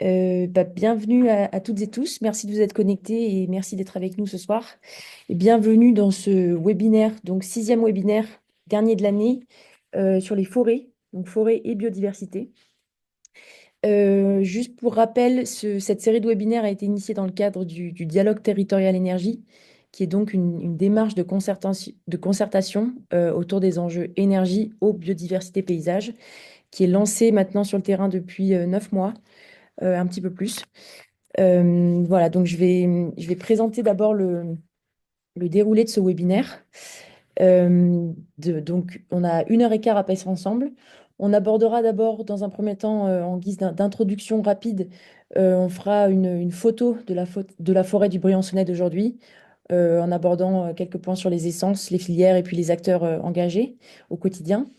Bienvenue à toutes et tous. Merci de vous être connectés et merci d'être avec nous ce soir. Et bienvenue dans ce webinaire, donc sixième webinaire, dernier de l'année, sur les forêts, donc forêts et biodiversité. Juste pour rappel, cette série de webinaires a été initiée dans le cadre du dialogue territorial énergie, qui est donc une démarche de concertation autour des enjeux énergie, eau, biodiversité, paysage, qui est lancée maintenant sur le terrain depuis 9 mois, un petit peu plus. Voilà, donc je vais présenter d'abord le déroulé de ce webinaire. Donc, on a 1 heure et quart à passer ensemble. On abordera d'abord, dans un premier temps, en guise d'introduction rapide, on fera une photo de la forêt du Briançonnais d'aujourd'hui, en abordant quelques points sur les essences, les filières et puis les acteurs engagés au quotidien.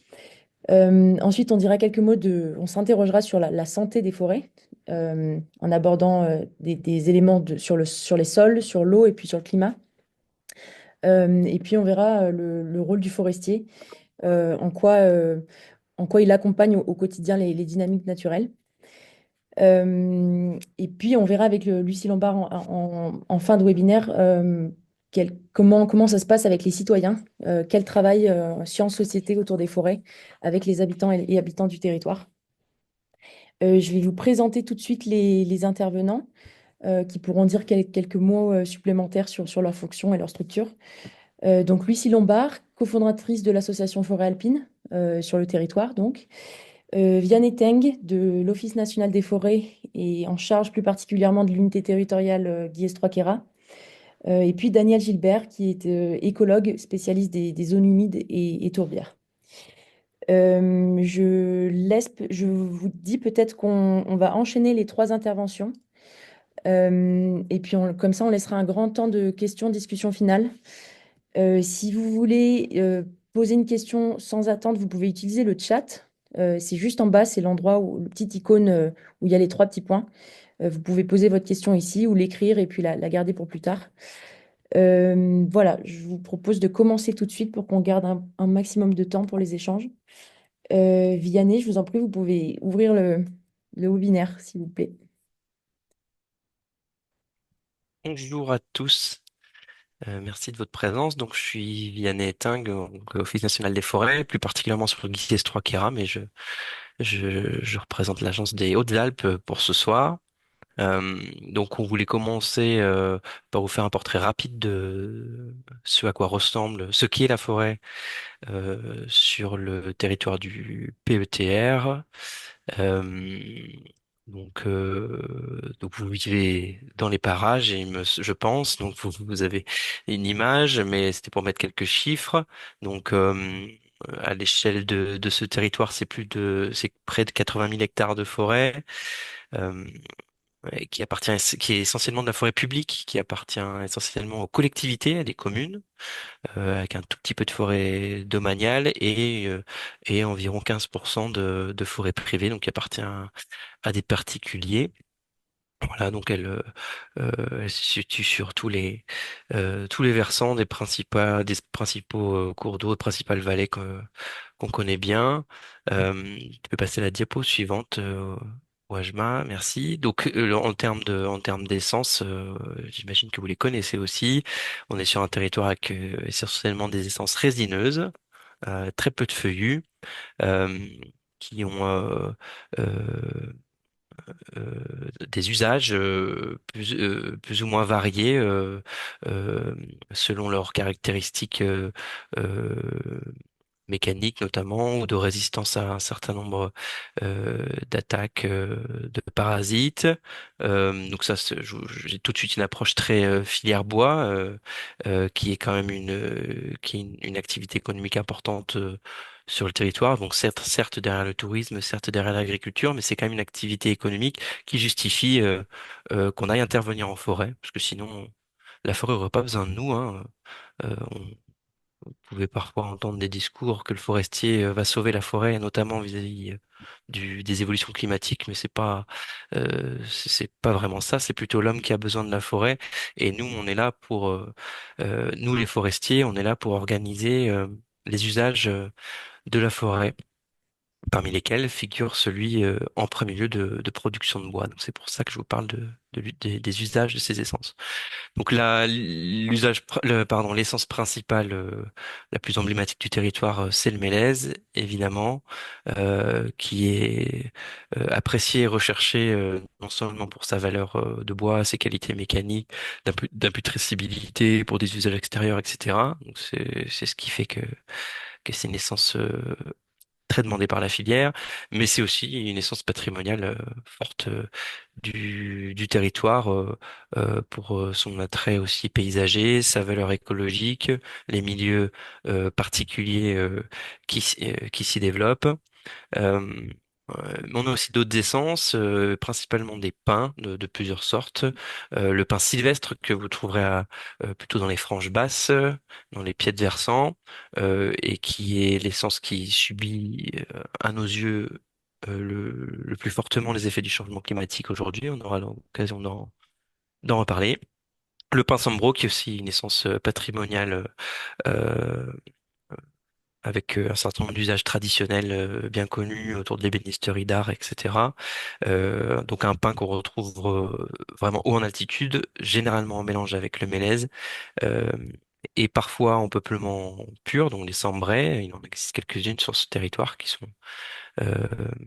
Ensuite, on dira quelques mots on s'interrogera sur la santé des forêts, en abordant des éléments sur les sols, sur l'eau et puis sur le climat. Et puis, on verra le rôle du forestier, euh, en quoi, euh, en quoi il accompagne au quotidien les dynamiques naturelles. Et puis, on verra avec Lucie Lombard en fin de webinaire comment ça se passe avec les citoyens, quel travail sciences-société autour des forêts avec les habitants et habitants du territoire. Je vais vous présenter tout de suite les intervenants qui pourront dire quelques mots supplémentaires sur leur fonction et leur structure. Donc, Lucie Lombard, cofondatrice de l'association Forêt Alpine sur le territoire, donc. Vianney Teng de l'Office national des forêts et en charge plus particulièrement de l'unité territoriale Guiers-Trois-Queyras. Et puis Daniel Gilbert qui est écologue spécialiste des zones humides et tourbières. Je vous dis peut-être qu'on va enchaîner les trois interventions. Et puis comme ça, on laissera un grand temps de questions, discussion finale. Si vous voulez poser une question sans attendre, vous pouvez utiliser le chat. C'est juste en bas, c'est l'endroit où le petit icône où il y a les trois petits points. Vous pouvez poser votre question ici ou l'écrire et puis la garder pour plus tard. Voilà, je vous propose de commencer tout de suite pour qu'on garde un maximum de temps pour les échanges. Vianney, je vous en prie, vous pouvez ouvrir le webinaire, s'il vous plaît. Bonjour à tous. Merci de votre présence. Donc, je suis Vianney Ting, donc, Office national des forêts, plus particulièrement sur le Guiers 3 Queyras, mais je représente l'agence des Hautes-Alpes pour ce soir. Donc, on voulait commencer par vous faire un portrait rapide de ce à quoi ressemble, ce qu'est la forêt sur le territoire du PETR. Euh, donc vous vivez dans les parages, je pense. Donc vous avez une image, mais c'était pour mettre quelques chiffres. Donc à l'échelle de ce territoire, c'est près de 80 000 hectares de forêt. Euh, et qui est essentiellement de la forêt publique, qui appartient essentiellement aux collectivités, à des communes, avec un tout petit peu de forêt domaniale et environ 15% de forêt privée, donc qui appartient à des particuliers. Voilà, donc elle se situe sur tous les versants des principaux cours d'eau, des principales vallées qu'on connaît bien. Tu peux passer à la diapo suivante, Wajma, merci. Donc en termes d'essence, j'imagine que vous les connaissez aussi. On est sur un territoire avec essentiellement des essences résineuses, très peu de feuillus, euh, qui ont des usages plus ou moins variés euh, selon leurs caractéristiques euh, mécaniques notamment, ou de résistance à un certain nombre d'attaques de parasites. Donc ça, j'ai tout de suite une approche très filière bois, qui est quand même une activité économique importante sur le territoire. Donc certes derrière le tourisme, certes derrière l'agriculture, mais c'est quand même une activité économique qui justifie qu'on aille intervenir en forêt, parce que sinon la forêt aurait pas besoin de nous, hein. On pouvait parfois entendre des discours que le forestier va sauver la forêt, notamment vis-à-vis des évolutions climatiques, mais c'est pas vraiment ça. C'est plutôt l'homme qui a besoin de la forêt, et nous on est là nous les forestiers, on est là pour organiser les usages de la forêt. parmi lesquels figure celui en premier lieu de production de bois. Donc c'est pour ça que je vous parle des usages de ces essences. Donc l'essence principale, la plus emblématique du territoire, c'est le mélèze, évidemment, qui est apprécié et recherché non seulement pour sa valeur de bois, ses qualités mécaniques, d'imputrescibilité pour des usages extérieurs, etc. Donc c'est ce qui fait que c'est une essence très demandée par la filière, mais c'est aussi une essence patrimoniale forte du territoire pour son attrait aussi paysager, sa valeur écologique, les milieux particuliers qui s'y développent. Euh, on a aussi d'autres essences, principalement des pins de plusieurs sortes. Le pin sylvestre que vous trouverez plutôt dans les franges basses, dans les pieds de versant, et qui est l'essence qui subit, à nos yeux, le plus fortement les effets du changement climatique aujourd'hui. On aura l'occasion d'en reparler. Le pin sambro, qui est aussi une essence patrimoniale euh, avec un certain nombre d'usages traditionnels bien connus autour de l'ébénisterie d'art, etc. Donc un pain qu'on retrouve vraiment haut en altitude, généralement en mélange avec le mélèze, euh, et parfois en peuplement pur, donc les cambrais. Il en existe quelques-unes sur ce territoire qui sont euh,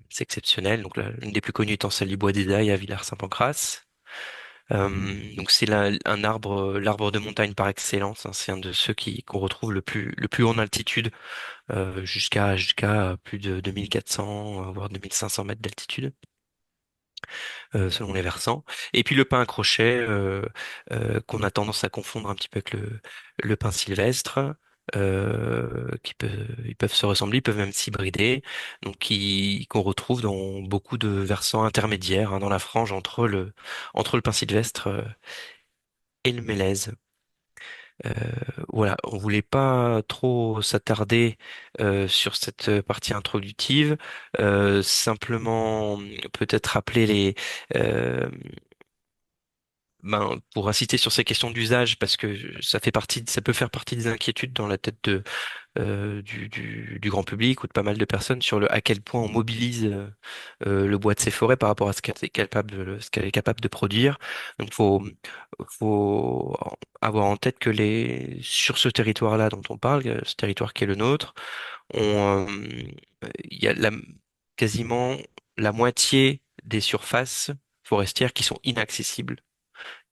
c'est exceptionnel. Donc une des plus connues étant celle du Bois des Dailles à Villars-Saint-Pancrace. Donc c'est un arbre, l'arbre de montagne par excellence, hein. C'est un de ceux qu'on retrouve le plus haut en altitude, jusqu'à plus de 2400, voire 2500 mètres d'altitude, selon les versants. Et puis le pin à crochet, qu'on a tendance à confondre un petit peu avec le pin sylvestre, ils peuvent se ressembler, ils peuvent même s'hybrider, donc qu'on retrouve dans beaucoup de versants intermédiaires, hein, dans la frange entre le pin sylvestre et le mélèze. Euh, voilà, on voulait pas trop s'attarder sur cette partie introductive, simplement peut-être rappeler euh, pour inciter sur ces questions d'usage, parce que ça peut faire partie des inquiétudes dans la tête du grand public ou de pas mal de personnes sur à quel point on mobilise le bois de ces forêts par rapport à ce qu'elle est capable de produire. Donc faut avoir en tête que sur ce territoire-là dont on parle, ce territoire qui est le nôtre, il y a quasiment la moitié des surfaces forestières qui sont inaccessibles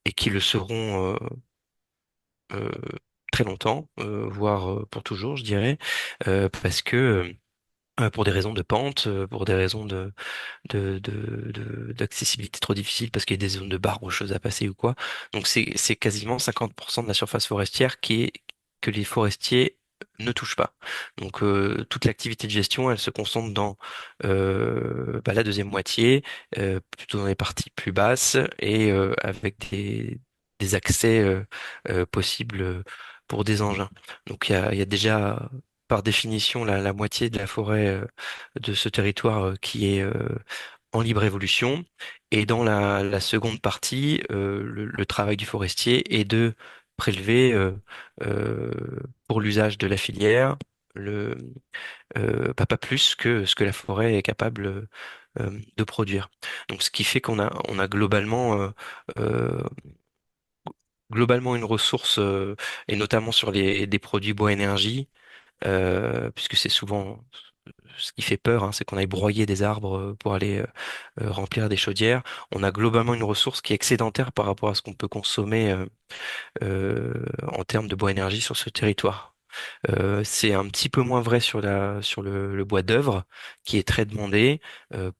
et qui le seront euh, très longtemps, voire pour toujours, je dirais, parce que pour des raisons de pente, pour des raisons d'accessibilité trop difficile, parce qu'il y a des zones de barres rocheuses à passer ou quoi. Donc c'est quasiment 50% de la surface forestière que les forestiers ne touchent pas. Donc toute l'activité de gestion, elle se concentre dans la deuxième moitié, plutôt dans les parties plus basses et avec des accès possibles pour des engins. Donc il y a déjà par définition la moitié de la forêt de ce territoire qui est en libre évolution. Et dans la seconde partie, le travail du forestier est de prélever euh, pour l'usage de la filière le pas plus que ce que la forêt est capable de produire. Donc ce qui fait qu'on a euh, globalement une ressource, et notamment sur des produits bois énergie, puisque c'est souvent ce qui fait peur, hein, c'est qu'on aille broyer des arbres pour aller remplir des chaudières. On a globalement une ressource qui est excédentaire par rapport à ce qu'on peut consommer en termes de bois énergie sur ce territoire. C'est un petit peu moins vrai sur le bois d'œuvre, qui est très demandé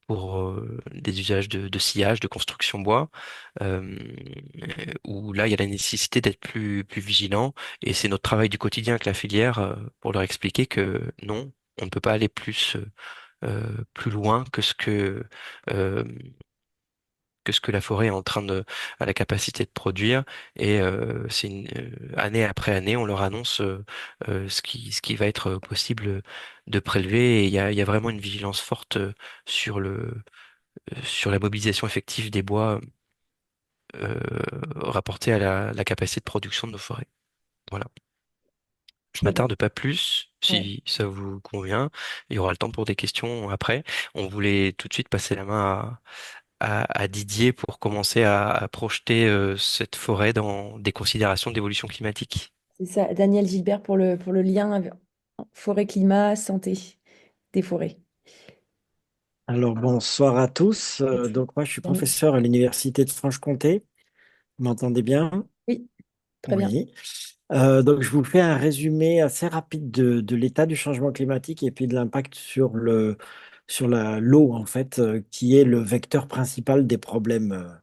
pour des usages de sciage, de construction bois, euh, où là, il y a la nécessité d'être plus vigilant. Et c'est notre travail du quotidien avec la filière pour leur expliquer que non, on ne peut pas aller plus loin euh, que ce que la forêt est en train à la capacité de produire. Et année après année, on leur annonce ce qui va être possible de prélever. Et il y a vraiment une vigilance forte sur la mobilisation effective des bois rapportés à la capacité de production de nos forêts. Voilà. Je Très bien. m'attarde pas plus, Ouais, si ça vous convient. Il y aura le temps pour des questions après. On voulait tout de suite passer la main à Didier pour commencer à projeter cette forêt dans des considérations d'évolution climatique. c'est ça. Daniel Gilbert pour le lien avec forêt, climat, santé des forêts. Alors bonsoir à tous. Donc moi je suis Daniel. professeur à l'Université de Franche-Comté. Vous m'entendez bien? Oui, très bien. Oui. Donc je vous fais un résumé assez rapide de l'état du changement climatique et puis de l'impact sur l'eau en fait, qui est le vecteur principal des problèmes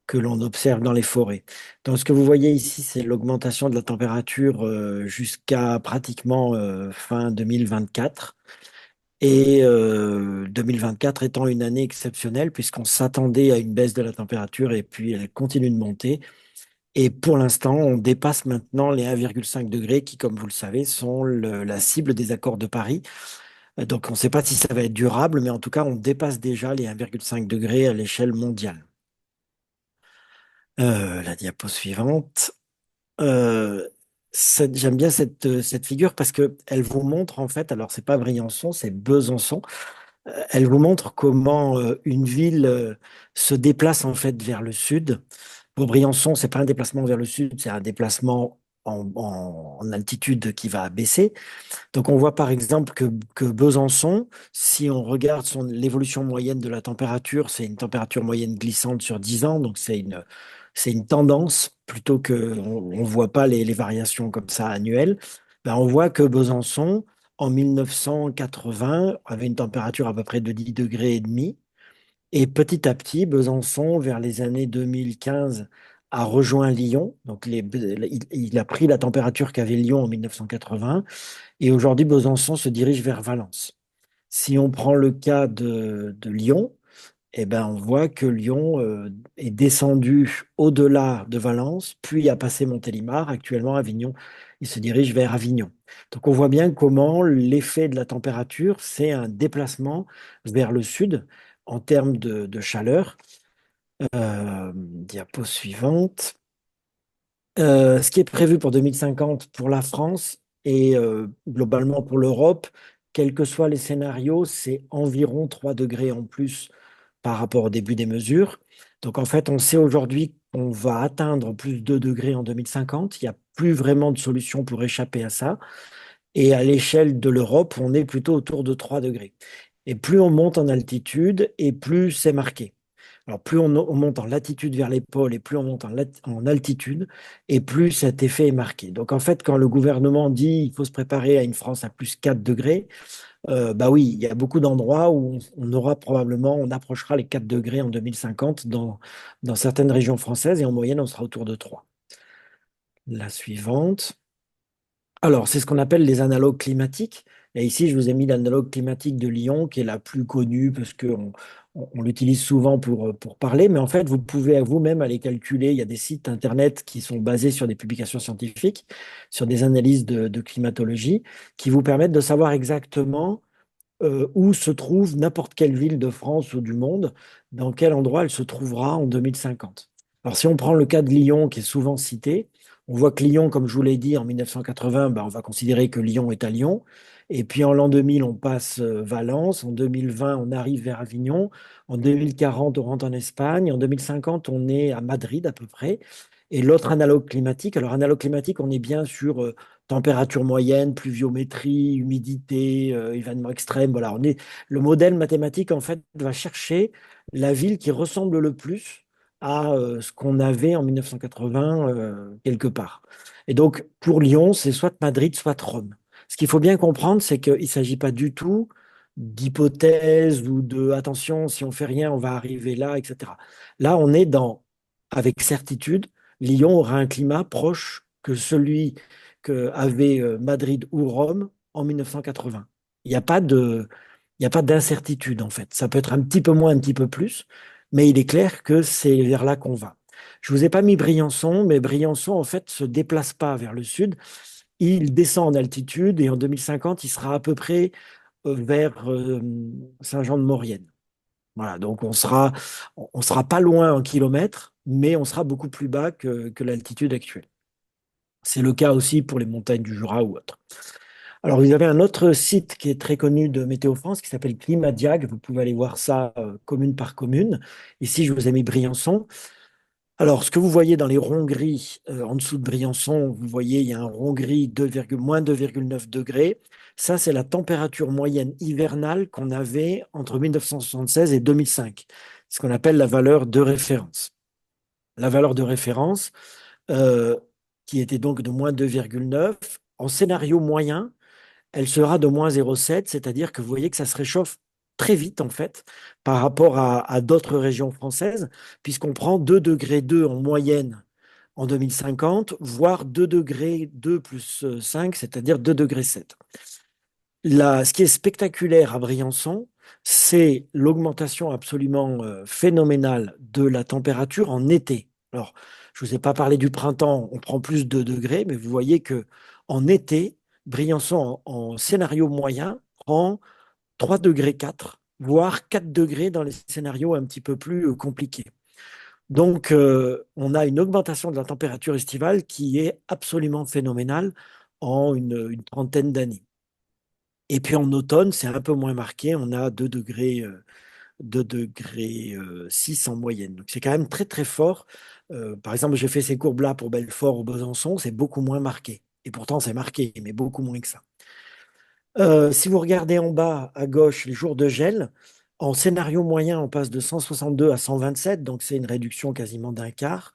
que l'on observe dans les forêts. Donc ce que vous voyez ici, c'est l'augmentation de la température jusqu'à pratiquement fin 2024. Et 2024 étant une année exceptionnelle, puisqu'on s'attendait à une baisse de la température et puis elle continue de monter. Et pour l'instant, on dépasse maintenant les 1,5 degrés qui, comme vous le savez, sont la cible des accords de Paris. Donc on ne sait pas si ça va être durable, mais en tout cas, on dépasse déjà les 1,5 degrés à l'échelle mondiale. La diapo suivante. Euh, J'aime bien cette figure parce qu'elle vous montre, en fait, alors c'est pas Briançon, c'est Besançon. Elle vous montre comment une ville se déplace en fait vers le sud. Pour Briançon, c'est pas un déplacement vers le sud, c'est un déplacement en altitude qui va baisser. Donc on voit par exemple que Besançon, si on regarde l'évolution moyenne de la température, c'est une température moyenne glissante sur 10 ans, donc c'est une tendance plutôt que on voit pas les variations comme ça annuelles. Ben, on voit que Besançon, en 1980, avait une température à peu près de 10 degrés et demi. Et petit à petit, Besançon, vers les années 2015, a rejoint Lyon. Donc il a pris la température qu'avait Lyon en 1980. Et aujourd'hui, Besançon se dirige vers Valence. Si on prend le cas de Lyon, eh ben, on voit que Lyon est descendu au-delà de Valence, puis a passé Montélimar. Actuellement, Avignon, il se dirige vers Avignon. Donc, on voit bien comment l'effet de la température, c'est un déplacement vers le sud en termes de chaleur. Diapo suivante. Ce qui est prévu pour 2050 pour la France et globalement pour l'Europe, quels que soient les scénarios, c'est environ 3 degrés en plus par rapport au début des mesures. Donc en fait, on sait aujourd'hui qu'on va atteindre plus de 2 degrés en 2050. Il n'y a plus vraiment de solution pour échapper à ça. Et à l'échelle de l'Europe, on est plutôt autour de 3 degrés. Et plus on monte en altitude, et plus c'est marqué. Alors, plus on monte en latitude vers les pôles et plus on monte en altitude, et plus cet effet est marqué. Donc, en fait, quand le gouvernement dit il faut se préparer à une France à plus 4 degrés, bah oui, il y a beaucoup d'endroits où on aura probablement, on approchera les 4 degrés en 2050 dans certaines régions françaises, et en moyenne, on sera autour de 3. La suivante. Alors, c'est ce qu'on appelle les analogues climatiques. Et ici, je vous ai mis l'analogue climatique de Lyon, qui est la plus connue parce qu'on on l'utilise souvent pour parler. Mais en fait, vous pouvez vous-même aller calculer. Il y a des sites Internet qui sont basés sur des publications scientifiques, sur des analyses de climatologie, qui vous permettent de savoir exactement où se trouve n'importe quelle ville de France ou du monde, dans quel endroit elle se trouvera en 2050. Alors, si on prend le cas de Lyon, qui est souvent cité, on voit que Lyon, comme je vous l'ai dit, en 1980, ben, on va considérer que Lyon est à Lyon. Et puis en l'an 2000, on passe Valence. En 2020, on arrive vers Avignon. En 2040, on rentre en Espagne. En 2050, on est à Madrid à peu près. Et l'autre analogue climatique, alors analogue climatique, on est bien sur température moyenne, pluviométrie, humidité, événements extrêmes. Voilà, le modèle mathématique, en fait, va chercher la ville qui ressemble le plus à ce qu'on avait en 1980 quelque part. Et donc, pour Lyon, c'est soit Madrid, soit Rome. Ce qu'il faut bien comprendre, c'est qu'il ne s'agit pas du tout d'hypothèse ou de attention, si on fait rien, on va arriver là, etc. Là, on est avec certitude, Lyon aura un climat proche que celui qu'avait Madrid ou Rome en 1980. Il n'y a pas de, il n'y a pas d'incertitude en fait. Ça peut être un petit peu moins, un petit peu plus, mais il est clair que c'est vers là qu'on va. Je vous ai pas mis Briançon, mais Briançon en fait se déplace pas vers le sud. Il descend en altitude et en 2050, il sera à peu près vers Saint-Jean-de-Maurienne. Voilà, donc on sera pas loin en kilomètres, mais on sera beaucoup plus bas que l'altitude actuelle. C'est le cas aussi pour les montagnes du Jura ou autres. Alors, vous avez un autre site qui est très connu de Météo France qui s'appelle Climadiag. Vous pouvez aller voir ça commune par commune. Ici, je vous ai mis Briançon. Alors, ce que vous voyez dans les ronds gris en dessous de Briançon, vous voyez, il y a un rond gris moins 2,9 degrés. Ça, c'est la température moyenne hivernale qu'on avait entre 1976 et 2005, ce qu'on appelle la valeur de référence. La valeur de référence, euh, qui était donc de moins 2,9, en scénario moyen, elle sera de moins 0,7, c'est-à-dire que vous voyez que ça se réchauffe très vite en fait par rapport à d'autres régions françaises, puisqu'on prend 2 degrés 2 en moyenne en 2050, voire 2 degrés 2 plus 5, c'est-à-dire 2 degrés 7. Ce qui est spectaculaire à Briançon, c'est l'augmentation absolument phénoménale de la température en été. Alors, je ne vous ai pas parlé du printemps, on prend plus de degrés, mais vous voyez que en été, Briançon en scénario moyen prend 3 degrés 4, voire 4 degrés dans les scénarios un petit peu plus compliqués. Donc, on a une augmentation de la température estivale qui est absolument phénoménale en une trentaine d'années. Et puis en automne, c'est un peu moins marqué, on a 2 degrés 6 en moyenne. Donc c'est quand même très très fort. Par exemple, j'ai fait ces courbes-là pour Belfort ou Besançon, c'est beaucoup moins marqué. Et pourtant, c'est marqué, mais beaucoup moins que ça. Si vous regardez en bas à gauche les jours de gel, en scénario moyen, on passe de 162 à 127, donc c'est une réduction quasiment d'un quart.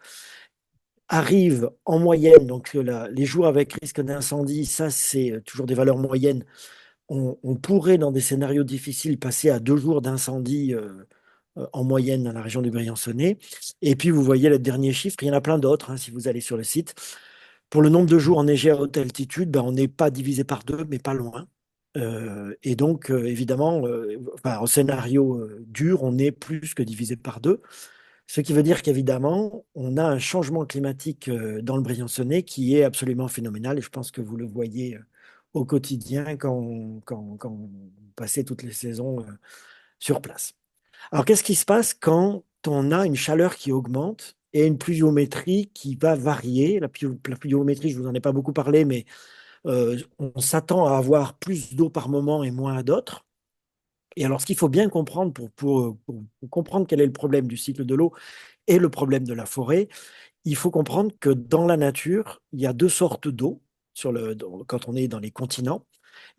Arrive en moyenne, donc les jours avec risque d'incendie, ça c'est toujours des valeurs moyennes. On pourrait, dans des scénarios difficiles, passer à 2 jours d'incendie en moyenne dans la région du Briançonnais. Et puis, vous voyez le dernier chiffre, il y en a plein d'autres si vous allez sur le site. Pour le nombre de jours enneigés à haute altitude, ben, on n'est pas divisé par deux, mais pas loin. Et donc, évidemment, enfin, en scénario dur, on est plus que divisé par deux. Ce qui veut dire qu'évidemment, on a un changement climatique dans le Briançonnais qui est absolument phénoménal. Et je pense que vous le voyez au quotidien quand vous passez toutes les saisons sur place. Alors, qu'est-ce qui se passe quand on a une chaleur qui augmente et une pluviométrie qui va varier? La pluviométrie, je ne vous en ai pas beaucoup parlé, mais on s'attend à avoir plus d'eau par moment et moins à d'autres. Et alors, ce qu'il faut bien comprendre pour comprendre quel est le problème du cycle de l'eau et le problème de la forêt, il faut comprendre que dans la nature, il y a deux sortes d'eau quand on est dans les continents.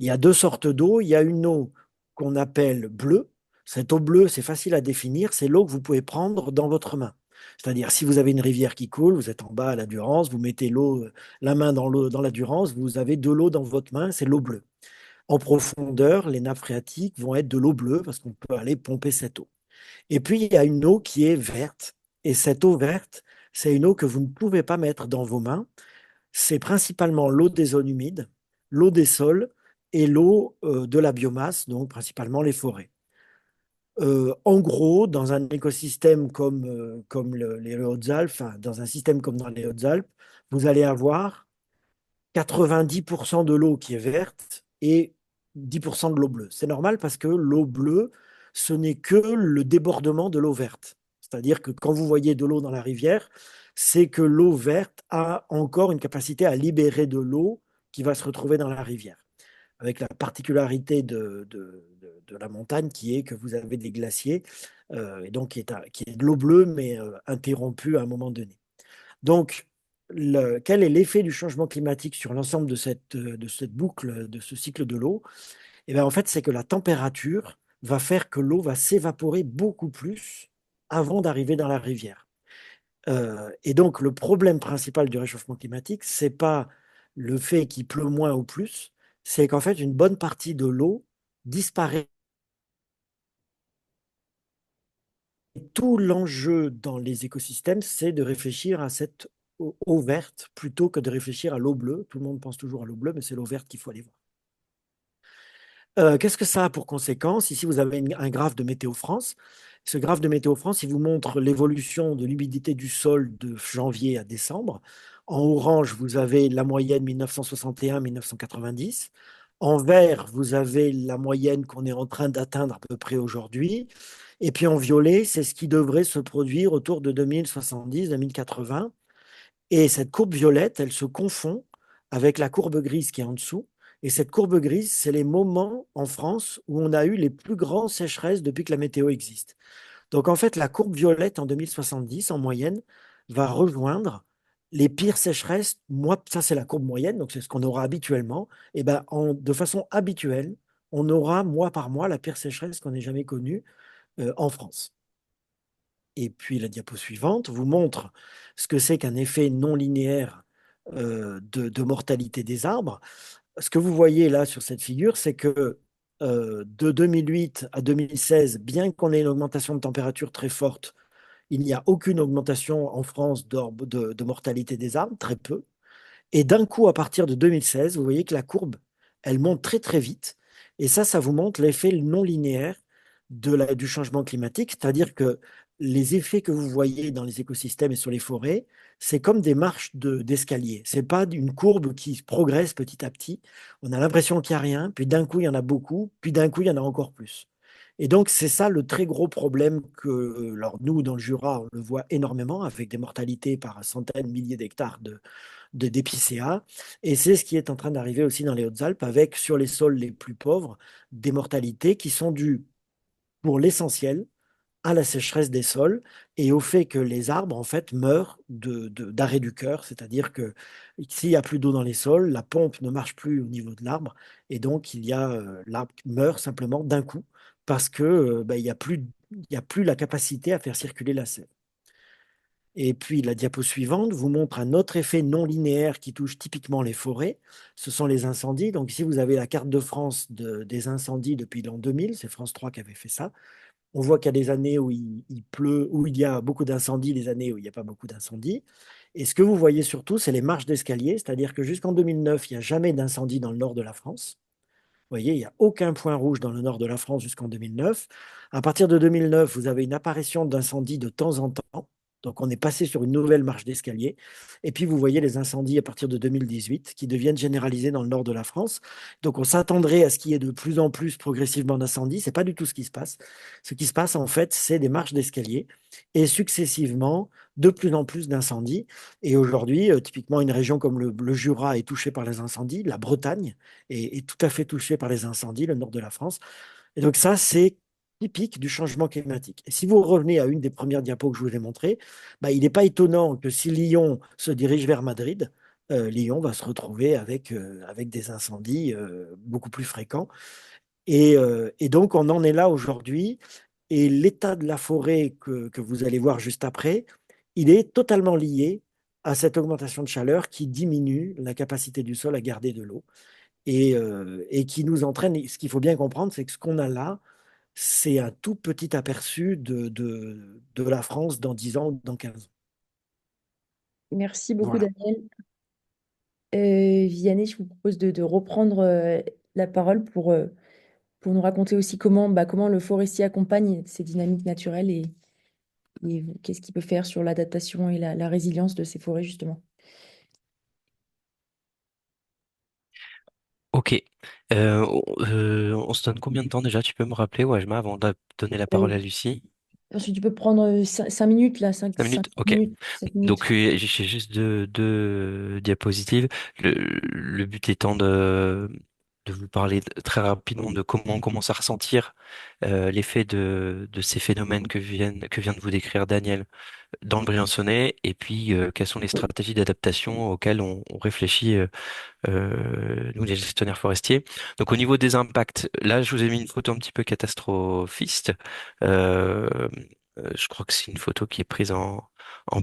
Il y a deux sortes d'eau. Il y a une eau qu'on appelle bleue. Cette eau bleue, c'est facile à définir. C'est l'eau que vous pouvez prendre dans votre main. C'est-à-dire, si vous avez une rivière qui coule, vous êtes en bas à la Durance, vous mettez la main dans l'eau, dans la Durance, vous avez de l'eau dans votre main, c'est l'eau bleue. En profondeur, les nappes phréatiques vont être de l'eau bleue parce qu'on peut aller pomper cette eau. Et puis, il y a une eau qui est verte. Et cette eau verte, c'est une eau que vous ne pouvez pas mettre dans vos mains. C'est principalement l'eau des zones humides, l'eau des sols et l'eau de la biomasse, donc principalement les forêts. En gros, dans un écosystème comme les Hautes-Alpes, enfin, dans un système comme dans les Hautes-Alpes, vous allez avoir 90% de l'eau qui est verte et 10% de l'eau bleue. C'est normal parce que l'eau bleue, ce n'est que le débordement de l'eau verte. C'est-à-dire que quand vous voyez de l'eau dans la rivière, c'est que l'eau verte a encore une capacité à libérer de l'eau qui va se retrouver dans la rivière. Avec la particularité de la montagne qui est que vous avez des glaciers, et donc qui est de l'eau bleue, mais interrompue à un moment donné. Donc, quel est l'effet du changement climatique sur l'ensemble de cette boucle, de ce cycle de l'eau? Eh bien, en fait, c'est que la température va faire que l'eau va s'évaporer beaucoup plus avant d'arriver dans la rivière. Et donc, le problème principal du réchauffement climatique, c'est pas le fait qu'il pleut moins ou plus, c'est qu'en fait, une bonne partie de l'eau disparaît. Tout l'enjeu dans les écosystèmes, c'est de réfléchir à cette eau verte plutôt que de réfléchir à l'eau bleue. Tout le monde pense toujours à l'eau bleue, mais c'est l'eau verte qu'il faut aller voir. Qu'est-ce que ça a pour conséquence? Ici, vous avez un graphe de Météo France. Ce graphe de Météo France, il vous montre l'évolution de l'humidité du sol de janvier à décembre. En orange, vous avez la moyenne 1961-1990. En vert, vous avez la moyenne qu'on est en train d'atteindre à peu près aujourd'hui. Et puis en violet, c'est ce qui devrait se produire autour de 2070-2080. Et cette courbe violette, elle se confond avec la courbe grise qui est en dessous. Et cette courbe grise, c'est les moments en France où on a eu les plus grandes sécheresses depuis que la météo existe. Donc en fait, la courbe violette en 2070, en moyenne, va rejoindre les pires sécheresses. Moi, ça c'est la courbe moyenne, donc c'est ce qu'on aura habituellement. Et ben, de façon habituelle, on aura mois par mois la pire sécheresse qu'on ait jamais connue en France. Et puis la diapo suivante vous montre ce que c'est qu'un effet non linéaire de mortalité des arbres. Ce que vous voyez là sur cette figure, c'est que de 2008 à 2016, bien qu'on ait une augmentation de température très forte, il n'y a aucune augmentation en France de mortalité des arbres, très peu. Et d'un coup, à partir de 2016, vous voyez que la courbe, elle monte très très vite. Et ça vous montre l'effet non linéaire du changement climatique, c'est-à-dire que les effets que vous voyez dans les écosystèmes et sur les forêts, c'est comme des marches d'escalier. C'est pas une courbe qui progresse petit à petit. On a l'impression qu'il n'y a rien, puis d'un coup, il y en a beaucoup, puis d'un coup, il y en a encore plus. Et donc, c'est ça le très gros problème que, alors nous, dans le Jura, on le voit énormément, avec des mortalités par centaines, milliers d'hectares d'épicéa. Et c'est ce qui est en train d'arriver aussi dans les Hautes-Alpes, avec, sur les sols les plus pauvres, des mortalités qui sont dues, pour l'essentiel, à la sécheresse des sols et au fait que les arbres, en fait, meurent d'arrêt du cœur, c'est-à-dire que s'il n'y a plus d'eau dans les sols, la pompe ne marche plus au niveau de l'arbre, et donc l'arbre meurt simplement d'un coup, parce que il y a plus la capacité à faire circuler la sève. Et puis la diapo suivante vous montre un autre effet non linéaire qui touche typiquement les forêts. Ce sont les incendies. Donc ici, vous avez la carte de France des incendies depuis l'an 2000. C'est France 3 qui avait fait ça. On voit qu'il y a des années où il pleut, où il y a beaucoup d'incendies, des années où il n'y a pas beaucoup d'incendies. Et ce que vous voyez surtout, c'est les marches d'escalier, c'est-à-dire que jusqu'en 2009, il n'y a jamais d'incendie dans le nord de la France. Vous voyez, il n'y a aucun point rouge dans le nord de la France jusqu'en 2009. À partir de 2009, vous avez une apparition d'incendies de temps en temps. Donc, on est passé sur une nouvelle marche d'escalier. Et puis, vous voyez les incendies à partir de 2018 qui deviennent généralisés dans le nord de la France. Donc, on s'attendrait à ce qu'il y ait de plus en plus progressivement d'incendies. Ce n'est pas du tout ce qui se passe. Ce qui se passe, en fait, c'est des marches d'escalier et successivement, de plus en plus d'incendies. Et aujourd'hui, typiquement, une région comme le Jura est touchée par les incendies, la Bretagne est tout à fait touchée par les incendies, le nord de la France. Et donc ça, c'est typique du changement climatique. Et si vous revenez à une des premières diapos que je vous ai montrées, il n'est pas étonnant que si Lyon se dirige vers Madrid, Lyon va se retrouver avec des incendies beaucoup plus fréquents. Et donc, on en est là aujourd'hui. Et l'état de la forêt que vous allez voir juste après, il est totalement lié à cette augmentation de chaleur qui diminue la capacité du sol à garder de l'eau et qui nous entraîne. Ce qu'il faut bien comprendre, c'est que ce qu'on a là, c'est un tout petit aperçu de la France dans 10 ans ou dans 15 ans. Merci beaucoup, Voilà. Daniel. Vianney, je vous propose de reprendre la parole pour nous raconter aussi comment le forestier accompagne ces dynamiques naturelles et qu'est-ce qu'il peut faire sur l'adaptation et la résilience de ces forêts, justement. Ok. On se donne combien de temps déjà? Tu peux me rappeler, Wajma, avant de donner la parole Euh, à Lucie? Ensuite, tu peux prendre 5 minutes, là, 5 5 5 minutes? Ok. minutes, 7 minutes. Donc, j'ai juste deux diapositives. Le but étant de vous parler très rapidement de comment on commence à ressentir l'effet de ces phénomènes que vient de vous décrire Daniel dans le Briançonnais, et puis quelles sont les stratégies d'adaptation auxquelles on réfléchit, nous les gestionnaires forestiers. Donc au niveau des impacts, là je vous ai mis une photo un petit peu catastrophiste. Euh, je crois que c'est une photo qui est prise en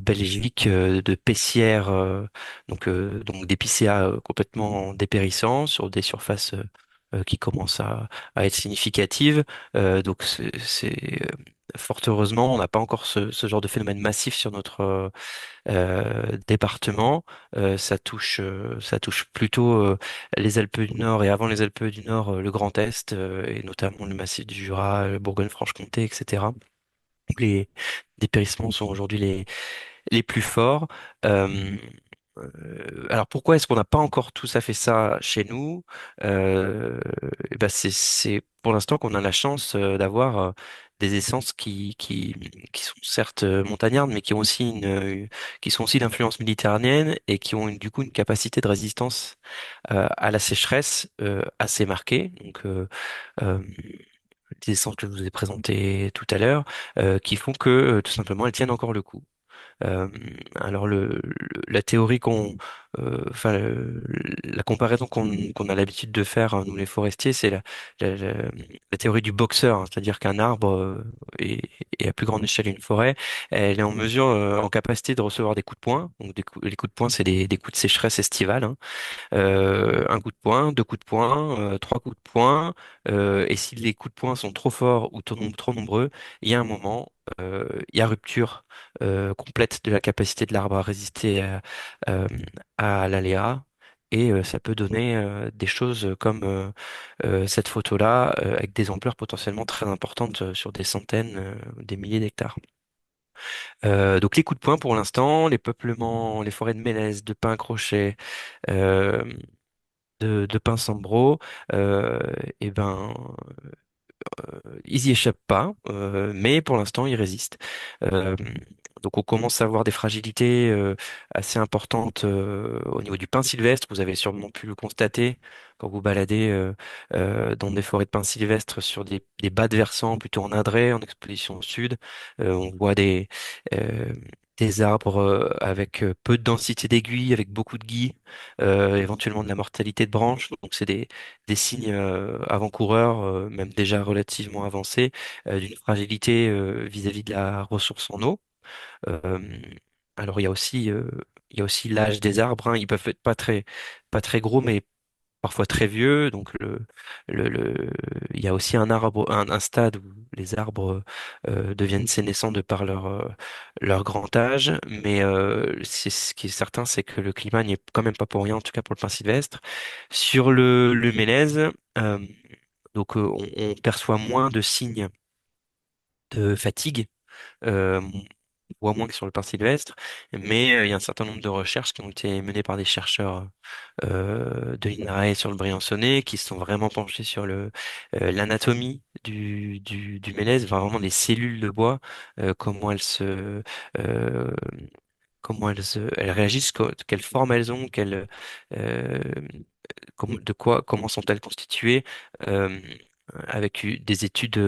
Belgique, de pessières, donc d'épicéas complètement dépérissants sur des surfaces qui commencent à être significatives. Donc fort heureusement, on n'a pas encore ce genre de phénomène massif sur notre département. Ça touche plutôt les Alpes du Nord et avant les Alpes du Nord, le Grand Est, et notamment le massif du Jura, Bourgogne-Franche-Comté, etc. Les dépérissements sont aujourd'hui les plus forts. Euh, alors pourquoi est-ce qu'on n'a pas encore tout à fait ça chez nous? Eh ben c'est pour l'instant qu'on a la chance d'avoir des essences qui sont certes montagnardes, mais qui ont aussi qui sont aussi d'influence méditerranéenne et qui ont du coup une capacité de résistance à la sécheresse assez marquée. Donc, euh, des essences que je vous ai présentées tout à l'heure, qui font que tout simplement elles tiennent encore le coup. Euh, alors la théorie enfin la comparaison qu'on a l'habitude de faire, hein, nous les forestiers, c'est la, la- la théorie du boxeur, hein. C'est-à-dire qu'un arbre et à plus grande échelle une forêt, elle est en mesure, en capacité de recevoir des coups de poing. Donc les coups de poing, c'est des coups de sécheresse estivale, hein. Un coup de poing, deux coups de poing, trois coups de poing. Et si les coups de poing sont trop forts ou trop nombreux, il y a un moment, il y a rupture complète de la capacité de l'arbre à résister euh, à l'aléa. Et ça peut donner des choses comme cette photo-là, avec des ampleurs potentiellement très importantes sur des centaines, des milliers d'hectares. Donc les coups de poing pour l'instant, les peuplements, les forêts de mélèzes, de pins crochets, euh, de Pinsambro, euh, et ben, ils y échappent pas, mais pour l'instant, ils résistent. Euh, donc, on commence à avoir des fragilités assez importantes au niveau du pin sylvestre. Vous avez sûrement pu le constater quand vous baladez dans des forêts de pin sylvestre sur des bas de versants, plutôt en adret, en exposition sud. On voit euh, des arbres avec peu de densité d'aiguilles, avec beaucoup de gui, éventuellement de la mortalité de branches. Donc, c'est des signes avant-coureurs, même déjà relativement avancés, d'une fragilité vis-à-vis de la ressource en eau. Euh, alors il y a aussi l'âge des arbres, hein. Ils peuvent être pas très gros, mais parfois très vieux. Donc il y a aussi un stade où les arbres deviennent sénescents de par leur grand âge. Mais ce qui est certain, c'est que le climat n'y est quand même pas pour rien, en tout cas pour le pin sylvestre. Sur le mélèze, euh, on perçoit moins de signes de fatigue. On voit moins que sur le pin sylvestre, mais il y a un certain nombre de recherches qui ont été menées par des chercheurs de l'INRAE sur le Briançonnais, qui se sont vraiment penchés sur l'anatomie du mélèze, enfin, vraiment les cellules de bois, comment euh, elles réagissent, quelle forme elles ont, euh, comment sont-elles constituées, euh, avec des études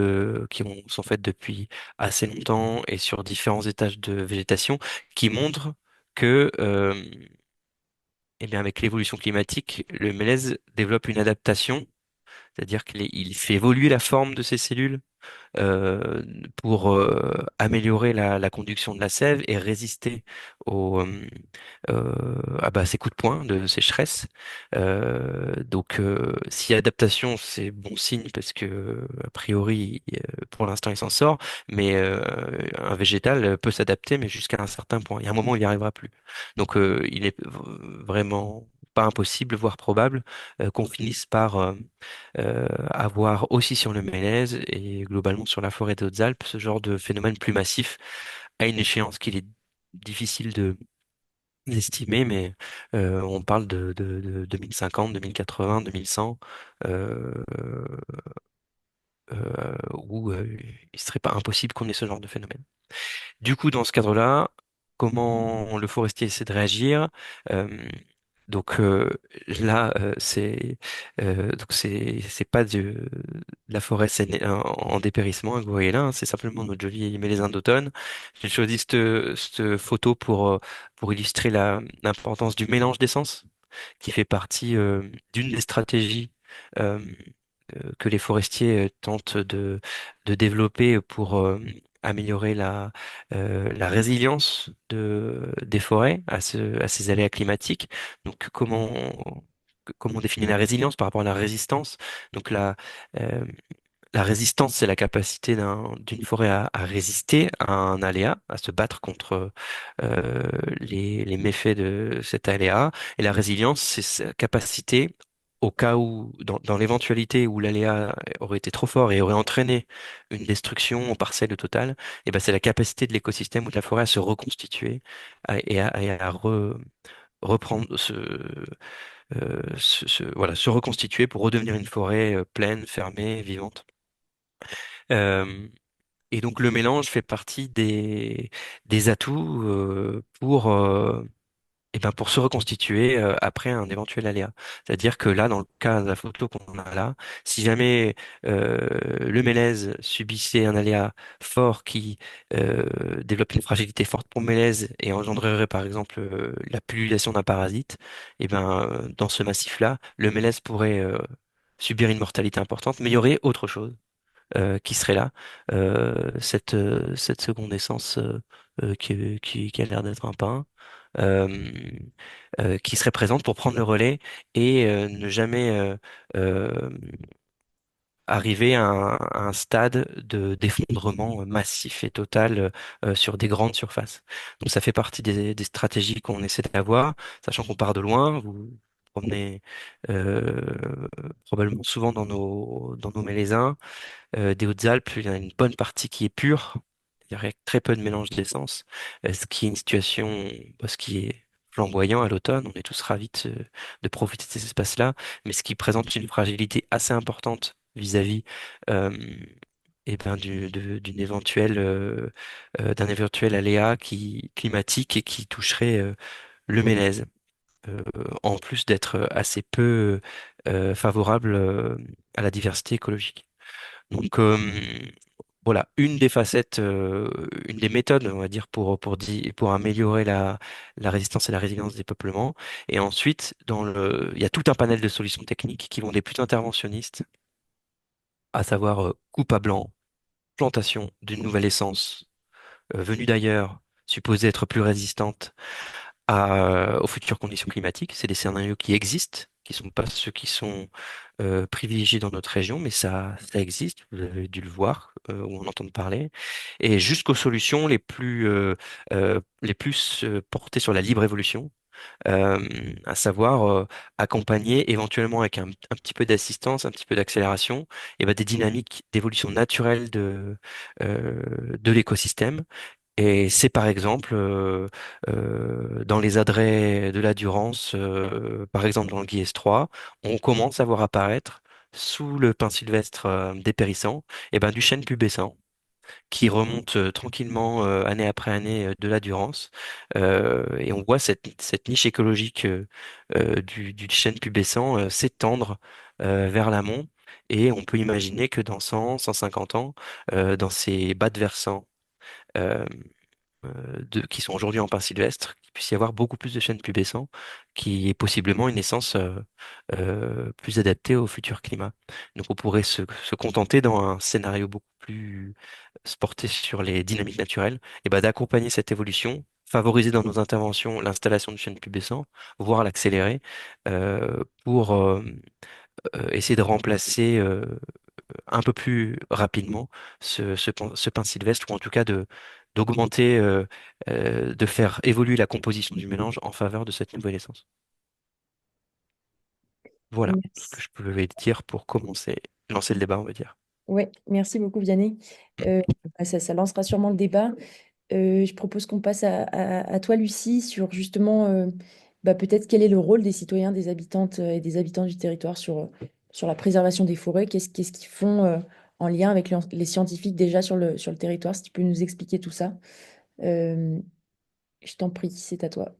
sont faites depuis assez longtemps et sur différents étages de végétation qui montrent que, eh bien, avec l'évolution climatique, le mélèze développe une adaptation, c'est-à-dire qu'il fait évoluer la forme de ses cellules euh, pour améliorer la conduction de la sève et résister à ces coups de poing de sécheresse. Si adaptation, c'est bon signe parce que a priori, pour l'instant, il s'en sort, mais un végétal peut s'adapter, mais jusqu'à un certain point. Il y a un moment où il n'y arrivera plus. Donc, il est vraiment pas impossible, voire probable, qu'on finisse par avoir aussi sur le Mélèze et globalement sur la forêt des Hautes-Alpes ce genre de phénomène plus massif à une échéance qu'il est difficile de d'estimer, mais on parle de 2050, 2080, 2100, euh, où il serait pas impossible qu'on ait ce genre de phénomène. Du coup, dans ce cadre-là, comment le forestier essaie de réagir? Euh, donc là, c'est pas de la forêt en dépérissement, que vous voyez là, hein. C'est simplement notre joli mélésin d'automne. J'ai choisi cette photo pour illustrer l'importance du mélange d'essences, qui fait partie d'une des stratégies euh, que les forestiers tentent de développer pour améliorer la résilience des forêts à ces aléas climatiques. Donc, comment on définit la résilience par rapport à la résistance? Donc, euh, la résistance, c'est la capacité d'une forêt à résister à un aléa, à se battre contre les méfaits de cet aléa. Et la résilience, c'est sa capacité, au cas où, dans l'éventualité où l'aléa aurait été trop fort et aurait entraîné une destruction partielle ou totale, et ben c'est la capacité de l'écosystème ou de la forêt à se reconstituer et à reprendre voilà, se reconstituer pour redevenir une forêt pleine, fermée, vivante. Euh, Et donc le mélange fait partie des atouts pour se reconstituer après un éventuel aléa. C'est-à-dire que là, dans le cas de la photo qu'on a là, si jamais le mélèze subissait un aléa fort qui développe une fragilité forte pour le mélèze et engendrerait par exemple la pullulation d'un parasite, dans ce massif-là, le mélèze pourrait subir une mortalité importante, mais il y aurait autre chose qui serait là, cette seconde essence qui a l'air d'être un pain, euh, qui serait présente pour prendre le relais et ne jamais euh, arriver à un stade de d'effondrement massif et total sur des grandes surfaces. Donc ça fait partie des stratégies qu'on essaie d'avoir, sachant qu'on part de loin. Vous promenez probablement souvent dans nos mélésins des Hautes-Alpes, il y a une bonne partie qui est pure. Il y a très peu de mélange d'essence, ce qui est une situation, ce qui est flamboyant à l'automne. On est tous ravis de profiter de ces espaces-là, mais ce qui présente une fragilité assez importante vis-à-vis euh, d'un éventuel aléa climatique et qui toucherait le mélèze, en plus d'être assez peu favorable à la diversité écologique. Donc voilà, une des facettes, une des méthodes, on va dire, pour améliorer la résistance et la résilience des peuplements. Et ensuite, il y a tout un panel de solutions techniques qui vont des plus interventionnistes, à savoir coupe à blanc, plantation d'une nouvelle essence venue d'ailleurs, supposée être plus résistante aux futures conditions climatiques. C'est des scénarios qui existent, qui sont pas ceux qui sont privilégiés dans notre région, mais ça existe. Vous avez dû le voir ou en entendre parler. Et jusqu'aux solutions les plus portées sur la libre évolution, à savoir accompagner éventuellement avec un petit peu d'assistance, un petit peu d'accélération, des dynamiques d'évolution naturelle de l'écosystème. Et c'est par exemple dans les adrets de la Durance, par exemple dans le Guiers 3, on commence à voir apparaître sous le pin sylvestre dépérissant du chêne pubescent qui remonte tranquillement année après année de la Durance. Et on voit cette niche écologique du chêne pubescent s'étendre vers l'amont. Et on peut imaginer que dans 100, 150 ans, dans ces bas de versants, euh, qui sont aujourd'hui en pin sylvestre, qu'il puisse y avoir beaucoup plus de chênes pubescents, qui est possiblement une essence plus adaptée au futur climat. Donc on pourrait se contenter dans un scénario beaucoup plus porté sur les dynamiques naturelles, d'accompagner cette évolution, favoriser dans nos interventions l'installation du chêne pubescent, voire l'accélérer, pour essayer de remplacer un peu plus rapidement ce pin sylvestre, ou en tout cas d'augmenter, de faire évoluer la composition du mélange en faveur de cette nouvelle essence. Voilà ce que Merci. je pouvais dire pour commencer, lancer le débat, on va dire. Ouais, merci beaucoup, Vianney. Ça lancera sûrement le débat. Je propose qu'on passe à toi, Lucie, sur justement peut-être quel est le rôle des citoyens, des habitantes et des habitants du territoire sur la préservation des forêts. Qu'est-ce qu'ils font en lien avec les scientifiques déjà sur le territoire? Si tu peux nous expliquer tout ça. Euh, je t'en prie, c'est à toi.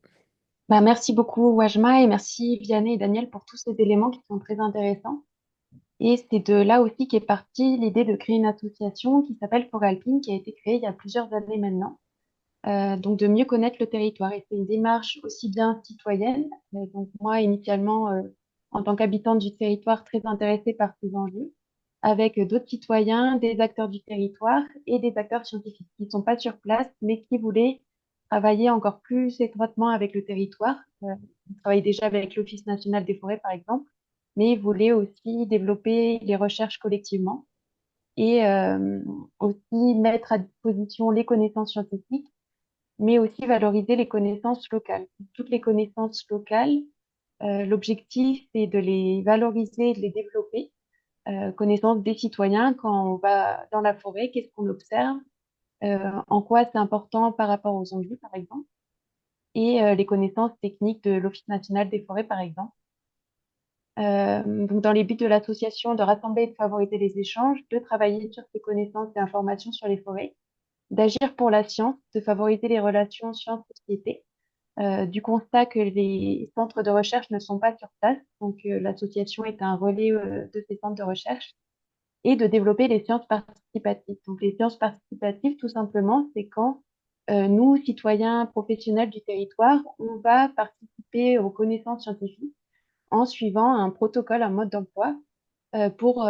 Merci beaucoup, Wajma, et merci, Vianney et Daniel, pour tous ces éléments qui sont très intéressants. Et c'est de là aussi qu'est partie l'idée de créer une association qui s'appelle Foralpine, qui a été créée il y a plusieurs années maintenant. Donc, de mieux connaître le territoire. Et c'est une démarche aussi bien citoyenne. Donc, moi, initialement, en tant qu'habitante du territoire, très intéressée par ces enjeux, avec d'autres citoyens, des acteurs du territoire et des acteurs scientifiques qui ne sont pas sur place, mais qui voulaient travailler encore plus étroitement avec le territoire. On travaille déjà avec l'Office national des forêts, par exemple, mais ils voulaient aussi développer les recherches collectivement et aussi mettre à disposition les connaissances scientifiques, mais aussi valoriser les connaissances locales. Toutes les connaissances locales, l'objectif, c'est de les valoriser et de les développer. Connaissance des citoyens quand on va dans la forêt, qu'est-ce qu'on observe, en quoi c'est important par rapport aux enjeux, par exemple, et les connaissances techniques de l'Office national des forêts, par exemple. Donc, dans les buts de l'association, de rassembler et de favoriser les échanges, de travailler sur ses connaissances et informations sur les forêts, d'agir pour la science, de favoriser les relations science-société, du constat que les centres de recherche ne sont pas sur place, donc l'association est un relais de ces centres de recherche, et de développer les sciences participatives. Donc les sciences participatives, tout simplement, c'est quand nous, citoyens professionnels du territoire, on va participer aux connaissances scientifiques en suivant un protocole, un mode d'emploi pour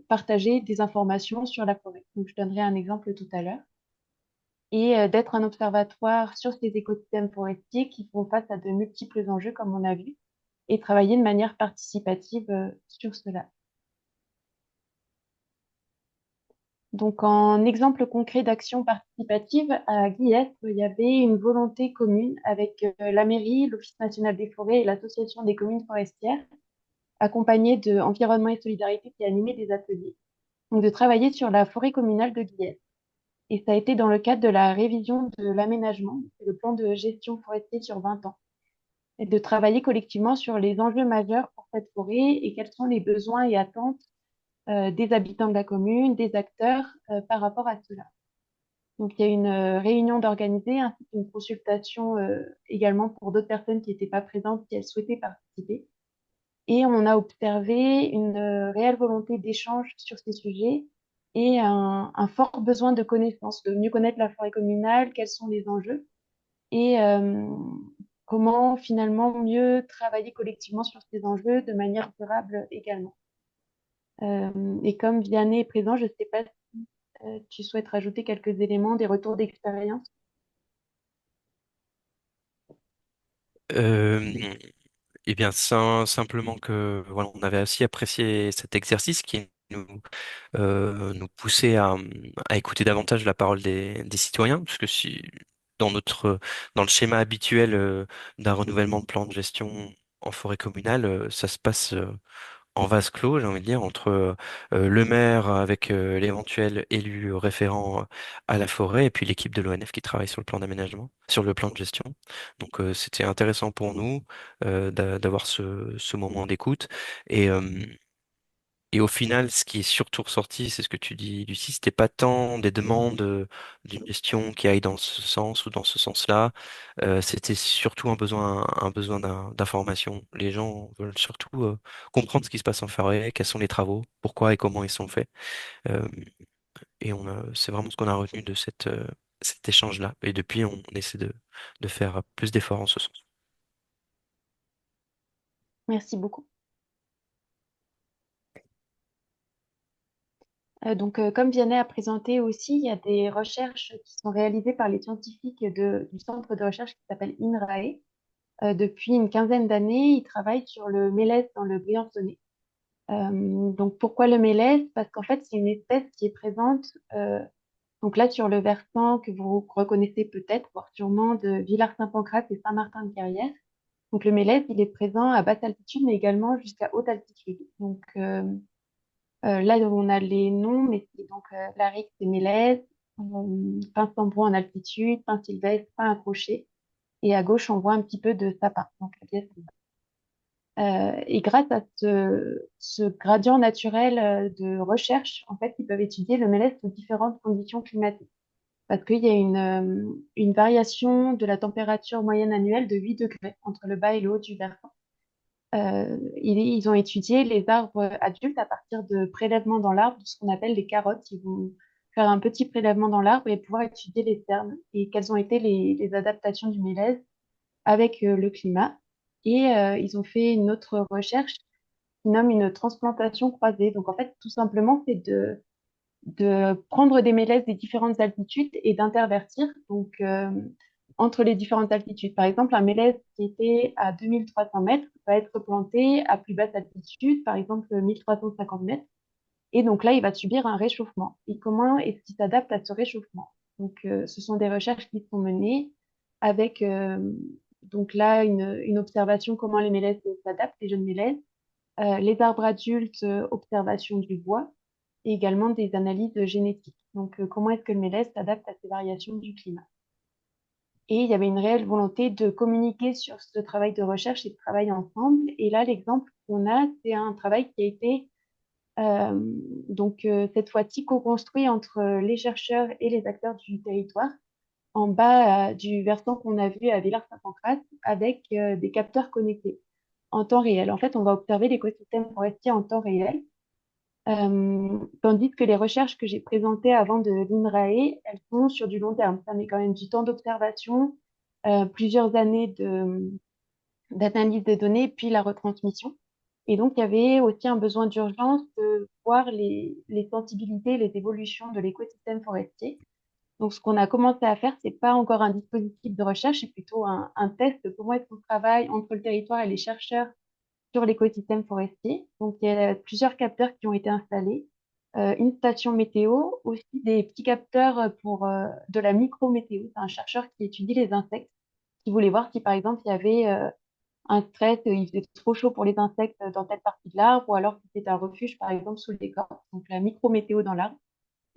partager des informations sur la forêt. Donc je donnerai un exemple tout à l'heure et d'être un observatoire sur ces écosystèmes forestiers qui font face à de multiples enjeux, comme on a vu, et travailler de manière participative sur cela. Donc, en exemple concret d'action participative, à Guillestre, il y avait une volonté commune avec la mairie, l'Office national des forêts et l'Association des communes forestières, accompagnée de Environnement et Solidarité qui animait des ateliers. Donc, de travailler sur la forêt communale de Guillestre. Et ça a été dans le cadre de la révision de l'aménagement, le plan de gestion forestier sur 20 ans, et de travailler collectivement sur les enjeux majeurs pour cette forêt et quels sont les besoins et attentes des habitants de la commune, des acteurs par rapport à cela. Donc, il y a une réunion d'organiser, ainsi qu'une consultation également pour d'autres personnes qui n'étaient pas présentes, si elles souhaitaient participer. Et on a observé une réelle volonté d'échange sur ces sujets et un fort besoin de connaissances, de mieux connaître la forêt communale, quels sont les enjeux et comment finalement mieux travailler collectivement sur ces enjeux de manière durable également. Et comme Vianney est présent, je ne sais pas si tu souhaites rajouter quelques éléments, des retours d'expérience. Euh, eh bien, simplement que voilà, on avait aussi apprécié cet exercice qui nous poussait à écouter davantage la parole des citoyens, parce que si dans le schéma habituel d'un renouvellement de plan de gestion en forêt communale, ça se passe en vase clos, j'ai envie de dire, entre le maire avec l'éventuel élu référent à la forêt et puis l'équipe de l'ONF qui travaille sur le plan d'aménagement, sur le plan de gestion. Donc c'était intéressant pour nous d'avoir ce moment d'écoute. Et, euh, et au final, ce qui est surtout ressorti, c'est ce que tu dis, Lucie, c'était pas tant des demandes d'une gestion qui aille dans ce sens ou dans ce sens-là. C'était surtout un besoin d'information. Les gens veulent surtout comprendre ce qui se passe en forêt, quels sont les travaux, pourquoi et comment ils sont faits. Euh, c'est vraiment ce qu'on a retenu de cet échange-là. Et depuis, on essaie de faire plus d'efforts en ce sens. Merci beaucoup. Comme Vianney a présenté aussi, il y a des recherches qui sont réalisées par les scientifiques du centre de recherche qui s'appelle INRAE. Depuis une quinzaine d'années, ils travaillent sur le mélèze dans le Briançonnais. Donc, pourquoi le mélèze? Parce qu'en fait, c'est une espèce qui est présente donc là sur le versant que vous reconnaissez peut-être, voire sûrement, de Villars-Saint-Pancrace et Saint-Martin-de-Carrière. Donc, le mélèze, il est présent à basse altitude, mais également jusqu'à haute altitude. Donc, là, on a les noms, mais c'est donc Larix et Mélèze, pin sambrou en altitude, pin sylvestre, pin accroché. Et à gauche, on voit un petit peu de sapin. Donc, la pièce. Et grâce à ce gradient naturel de recherche, en fait, ils peuvent étudier le mélèze sous différentes conditions climatiques. Parce qu'il y a une variation de la température moyenne annuelle de 8 degrés entre le bas et le haut du versant. Ils ont étudié les arbres adultes à partir de prélèvements dans l'arbre, de ce qu'on appelle les carottes. Ils vont faire un petit prélèvement dans l'arbre et pouvoir étudier les cernes et quelles ont été les adaptations du mélèze avec le climat. Et ils ont fait une autre recherche qui nomme une transplantation croisée. Donc en fait, tout simplement, c'est de prendre des mélèzes des différentes altitudes et d'intervertir donc entre les différentes altitudes. Par exemple, un mélèze qui était à 2300 mètres va être planté à plus basse altitude, par exemple 1350 mètres. Et donc là, il va subir un réchauffement. Et comment est-ce qu'il s'adapte à ce réchauffement? Donc, ce sont des recherches qui sont menées avec donc là une observation comment les mélèzes s'adaptent, les jeunes mélèzes, les arbres adultes, observation du bois et également des analyses génétiques. Donc, comment est-ce que le mélèze s'adapte à ces variations du climat? Et il y avait une réelle volonté de communiquer sur ce travail de recherche et de travail ensemble. Et là, l'exemple qu'on a, c'est un travail qui a été cette fois-ci co-construit entre les chercheurs et les acteurs du territoire en bas du versant qu'on a vu à Villars-Saint-Pancrace avec des capteurs connectés en temps réel. En fait, on va observer l'écosystème forestier en temps réel, tandis que les recherches que j'ai présentées avant de l'INRAE, elles sont sur du long terme. Ça met quand même du temps d'observation, plusieurs années d'analyse des données, puis la retransmission. Et donc, il y avait aussi un besoin d'urgence de voir les sensibilités, les évolutions de l'écosystème forestier. Donc, ce qu'on a commencé à faire, c'est pas encore un dispositif de recherche, c'est plutôt un test de comment est-ce qu'on travaille entre le territoire et les chercheurs sur l'écosystème forestier. Donc, il y a plusieurs capteurs qui ont été installés, une station météo, aussi des petits capteurs pour de la micrométéo. C'est un chercheur qui étudie les insectes, qui voulait voir si, par exemple, il y avait un stress, il faisait trop chaud pour les insectes dans telle partie de l'arbre, ou alors si c'était un refuge, par exemple, sous l'écorce. Donc, la micrométéo dans l'arbre.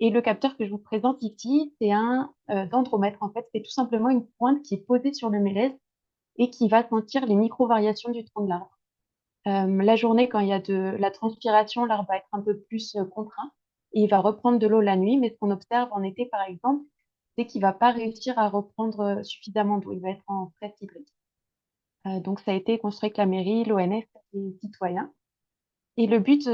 Et le capteur que je vous présente ici, c'est un dendromètre. En fait, c'est tout simplement une pointe qui est posée sur le mélèze et qui va sentir les micro-variations du tronc de l'arbre. La journée, quand il y a de la transpiration, l'arbre va être un peu plus contraint et il va reprendre de l'eau la nuit. Mais ce qu'on observe en été, par exemple, c'est qu'il va pas réussir à reprendre suffisamment d'eau. Il va être en stress hydrique. Donc, ça a été construit avec la mairie, l'ONF et les citoyens. Et le but,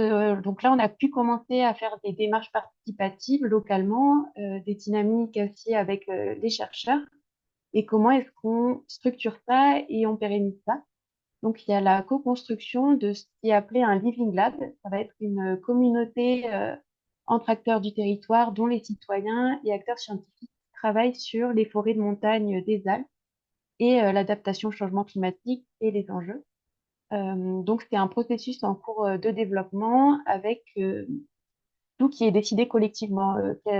donc là, on a pu commencer à faire des démarches participatives localement, des dynamiques aussi avec les chercheurs. Et comment est-ce qu'on structure ça et on pérennise ça? Donc, il y a la co-construction de ce qui est appelé un Living Lab. Ça va être une communauté entre acteurs du territoire, dont les citoyens et acteurs scientifiques qui travaillent sur les forêts de montagne des Alpes et l'adaptation au changement climatique et les enjeux. Donc, c'est un processus en cours de développement avec tout qui est décidé collectivement,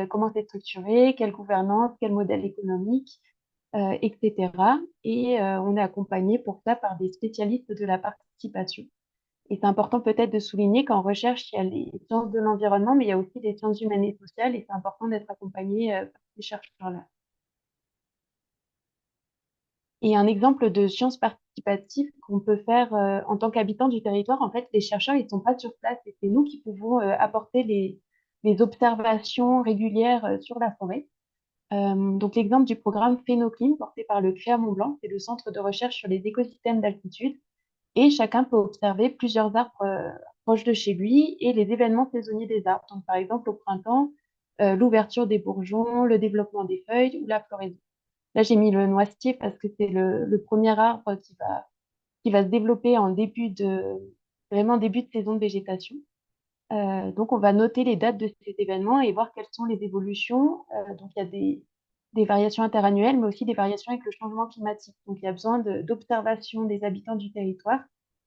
comment c'est structuré, quelle gouvernance, quel modèle économique, etc. Et on est accompagné pour ça par des spécialistes de la participation. Et c'est important peut-être de souligner qu'en recherche, il y a les sciences de l'environnement, mais il y a aussi des sciences humaines et sociales, et c'est important d'être accompagné par ces chercheurs-là. Et un exemple de sciences participatives qu'on peut faire en tant qu'habitant du territoire, en fait, les chercheurs, ils sont pas sur place et c'est nous qui pouvons apporter les observations régulières sur la forêt. Donc, l'exemple du programme Phénoclim porté par le CREA Mont-Blanc, c'est le centre de recherche sur les écosystèmes d'altitude. Et chacun peut observer plusieurs arbres proches de chez lui et les événements saisonniers des arbres. Donc, par exemple, au printemps, l'ouverture des bourgeons, le développement des feuilles ou la floraison. Là, j'ai mis le noisetier parce que c'est le premier arbre qui va se développer en vraiment début de saison de végétation. Donc, on va noter les dates de ces événements et voir quelles sont les évolutions. Donc, il y a des variations interannuelles, mais aussi des variations avec le changement climatique. Donc, il y a besoin d'observation des habitants du territoire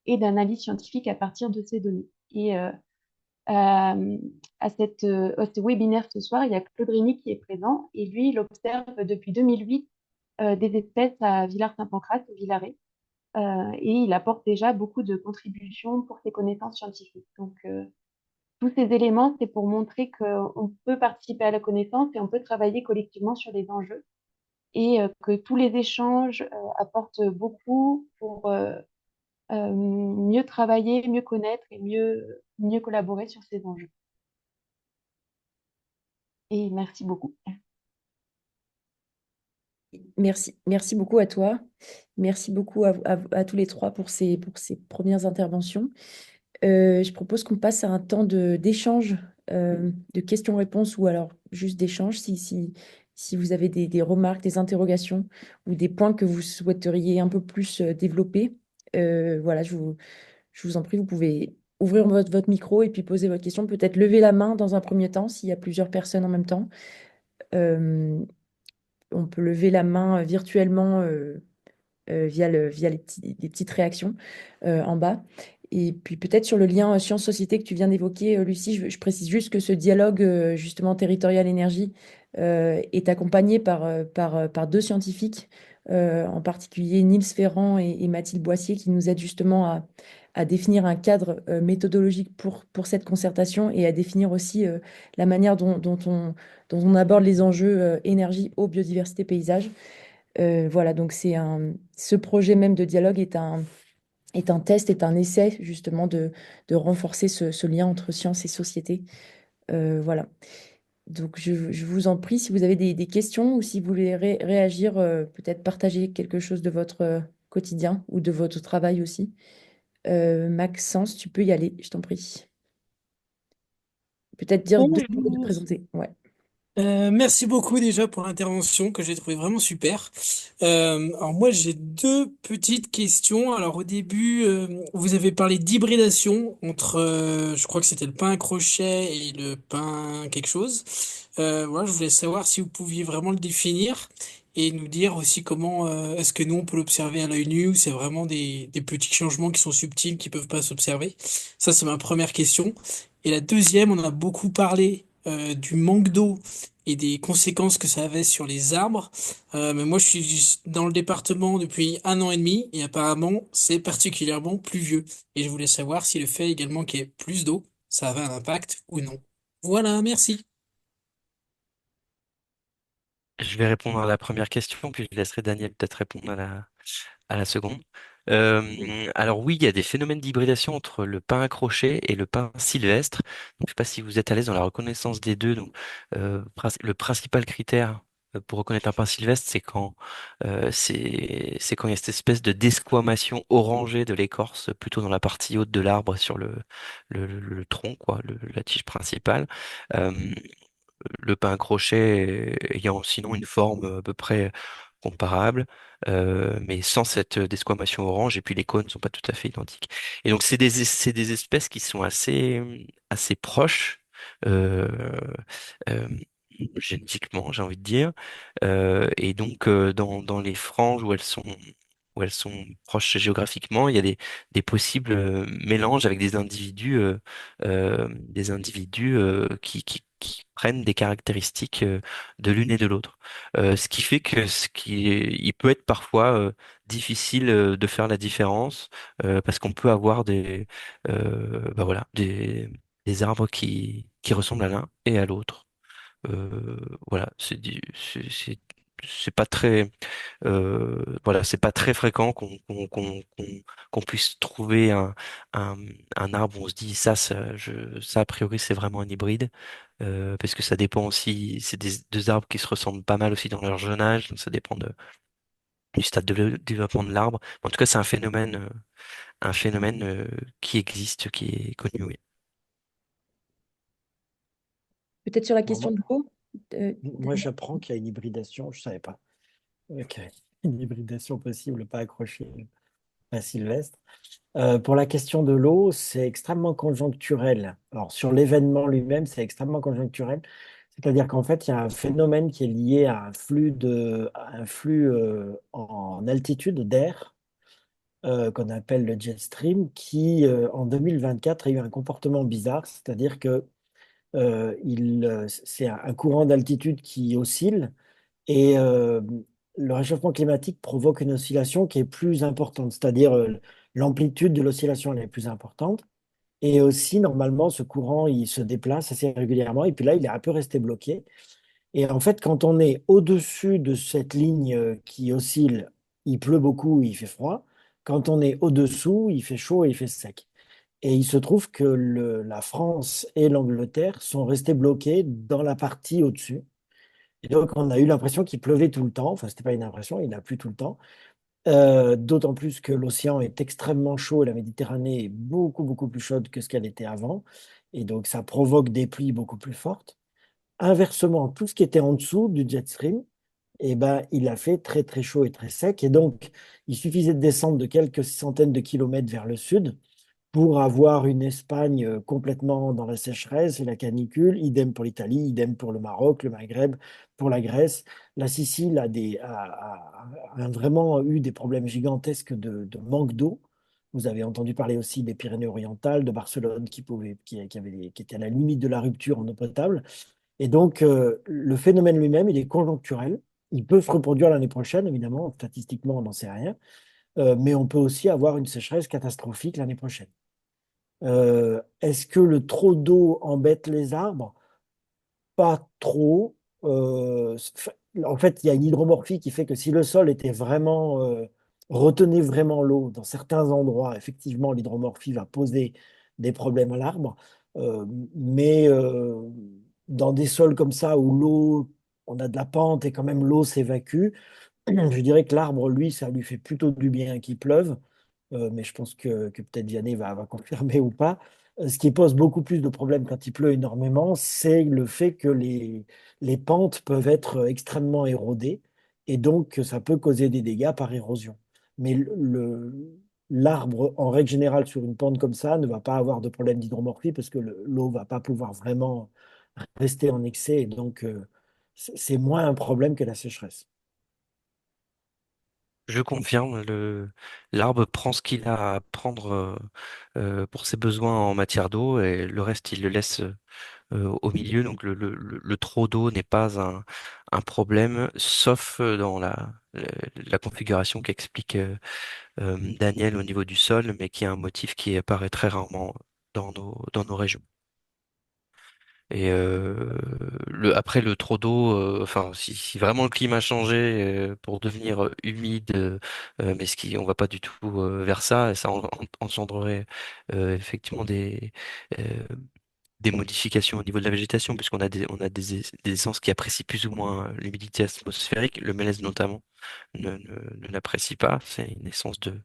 et d'analyse scientifique à partir de ces données. Et à ce webinaire ce soir, il y a Claude Rémy qui est présent et lui, il observe depuis 2008 des espèces à Villars-Saint-Pancrace, au Villaret, et il apporte déjà beaucoup de contributions pour ses connaissances scientifiques. Donc, tous ces éléments, c'est pour montrer qu'on peut participer à la connaissance et on peut travailler collectivement sur des enjeux et que tous les échanges apportent beaucoup pour mieux travailler, mieux connaître et mieux collaborer sur ces enjeux. Et merci beaucoup. Merci beaucoup à toi. Merci beaucoup à tous les trois pour ces premières interventions. Je propose qu'on passe à un temps d'échange, de questions-réponses ou alors juste d'échange si vous avez des remarques, des interrogations ou des points que vous souhaiteriez un peu plus développer. Voilà, je vous en prie, vous pouvez ouvrir votre micro et puis poser votre question. Peut-être lever la main dans un premier temps s'il y a plusieurs personnes en même temps. On peut lever la main virtuellement via les petites réactions en bas. Et puis peut-être sur le lien science-société que tu viens d'évoquer, Lucie, je précise juste que ce dialogue justement territorial énergie est accompagné par deux scientifiques, en particulier Niels Ferrand et Mathilde Boissier, qui nous aident justement à définir un cadre méthodologique pour cette concertation et à définir aussi la manière dont on aborde les enjeux énergie, eau, biodiversité, paysage. Voilà, donc ce projet même de dialogue est un test, est un essai justement de renforcer ce lien entre science et société. Voilà. Donc, je vous en prie, si vous avez des questions ou si vous voulez réagir, peut-être partager quelque chose de votre quotidien ou de votre travail aussi. Maxence, tu peux y aller, je t'en prie. Peut-être dire deux mots de Bonjour. présenter. Ouais. Merci beaucoup déjà pour l'intervention que j'ai trouvé vraiment super. Alors moi j'ai deux petites questions. Alors au début vous avez parlé d'hybridation entre je crois que c'était le pain à crochet et le pain quelque chose. Voilà, je voulais savoir si vous pouviez vraiment le définir et nous dire aussi comment est-ce que nous on peut l'observer à l'œil nu ou c'est vraiment des petits changements qui sont subtils qui peuvent pas s'observer. Ça c'est ma première question. Et la deuxième, on a beaucoup parlé du manque d'eau et des conséquences que ça avait sur les arbres. Mais moi, je suis dans le département depuis 1 an et demi et apparemment, c'est particulièrement pluvieux. Et je voulais savoir si le fait également qu'il y ait plus d'eau, ça avait un impact ou non. Voilà, merci. Je vais répondre à la première question, puis je laisserai Daniel peut-être répondre à la seconde. Alors oui, il y a des phénomènes d'hybridation entre le pain à crochet et le pain sylvestre. Donc, je ne sais pas si vous êtes à l'aise dans la reconnaissance des deux. Donc, le principal critère pour reconnaître un pain sylvestre, c'est quand il y a cette espèce de desquamation orangée de l'écorce, plutôt dans la partie haute de l'arbre sur le tronc, quoi, la tige principale. Euh, le pain à crochet ayant sinon une forme à peu près comparable, mais sans cette desquamation orange, et puis les cônes ne sont pas tout à fait identiques. Et donc c'est des espèces qui sont assez proches euh, euh, génétiquement, j'ai envie de dire. Et donc dans les franges où elles sont proches géographiquement, il y a des possibles mélanges avec des individus qui prennent des caractéristiques de l'une et de l'autre. Ce qui fait que il peut être parfois difficile de faire la différence parce qu'on peut avoir bah voilà, des arbres qui ressemblent à l'un et à l'autre. Voilà, c'est pas très voilà, c'est pas très fréquent qu'on puisse trouver un, un arbre où on se dit ça a priori c'est vraiment un hybride parce que ça dépend aussi, c'est des deux arbres qui se ressemblent pas mal aussi dans leur jeune âge, donc ça dépend du stade de développement de l'arbre. En tout cas, c'est un phénomène qui existe, qui est connu, oui. Peut-être sur la Alors, question de l'eau. moi, j'apprends qu'il y a une hybridation, je ne savais pas. Ok. Une hybridation possible, pas accrochée à Sylvestre. Pour la question de l'eau, c'est extrêmement conjoncturel. Alors, sur l'événement lui-même, c'est extrêmement conjoncturel. C'est-à-dire qu'en fait, il y a un phénomène qui est lié à un flux en altitude d'air qu'on appelle le jet stream, qui en 2024 a eu un comportement bizarre. C'est-à-dire que c'est un courant d'altitude qui oscille et le réchauffement climatique provoque une oscillation qui est plus importante, c'est-à-dire l'amplitude de l'oscillation elle est plus importante. Et aussi, normalement, ce courant, il se déplace assez régulièrement. Et puis là, il est un peu resté bloqué. Et en fait, quand on est au-dessus de cette ligne qui oscille, il pleut beaucoup, il fait froid. Quand on est au-dessous, il fait chaud et il fait sec. Et il se trouve que la France et l'Angleterre sont restés bloqués dans la partie au-dessus. Et donc, on a eu l'impression qu'il pleuvait tout le temps. Enfin, c'était pas une impression, il a plu tout le temps. D'autant plus que l'océan est extrêmement chaud et la Méditerranée est beaucoup, beaucoup plus chaude que ce qu'elle était avant. Et donc, ça provoque des pluies beaucoup plus fortes. Inversement, tout ce qui était en dessous du jet stream, eh ben, il a fait très, très chaud et très sec. Et donc, il suffisait de descendre de quelques centaines de kilomètres vers le sud pour avoir une Espagne complètement dans la sécheresse et la canicule, idem pour l'Italie, idem pour le Maroc, le Maghreb, pour la Grèce. La Sicile a vraiment eu des problèmes gigantesques de manque d'eau. Vous avez entendu parler aussi des Pyrénées-Orientales, de Barcelone qui était à la limite de la rupture en eau potable. Et donc, le phénomène lui-même, il est conjoncturel. Il peut se reproduire l'année prochaine, évidemment. Statistiquement, on n'en sait rien. Mais on peut aussi avoir une sécheresse catastrophique l'année prochaine. Est-ce que le trop d'eau embête les arbres? Pas trop. En fait, il y a une hydromorphie qui fait que si le sol était vraiment retenez vraiment l'eau. Dans certains endroits, effectivement, l'hydromorphie va poser des problèmes à l'arbre, euh, mais dans des sols comme ça où l'eau, on a de la pente et quand même l'eau s'évacue, je dirais que l'arbre, lui, ça lui fait plutôt du bien qu'il pleuve. Mais je pense que peut-être Vianney va confirmer ou pas. Ce qui pose beaucoup plus de problèmes quand il pleut énormément, c'est le fait que les pentes peuvent être extrêmement érodées et donc ça peut causer des dégâts par érosion. Mais l'arbre, en règle générale, sur une pente comme ça, ne va pas avoir de problème d'hydromorphie parce que l'eau va pas pouvoir vraiment rester en excès et donc c'est moins un problème que la sécheresse. Je confirme, l'arbre prend ce qu'il a à prendre pour ses besoins en matière d'eau et le reste, il le laisse au milieu. Donc le trop d'eau n'est pas un problème, sauf dans la configuration qu'explique Daniel au niveau du sol, mais qui est un motif qui apparaît très rarement dans nos régions. Et après le trop d'eau, enfin si vraiment le climat a changé pour devenir humide, mais on va pas du tout vers ça, et ça engendrerait effectivement euh, des modifications au niveau de la végétation, puisqu'on a des essences qui apprécient plus ou moins l'humidité atmosphérique. Le mélèze notamment ne l'apprécie pas, c'est une essence de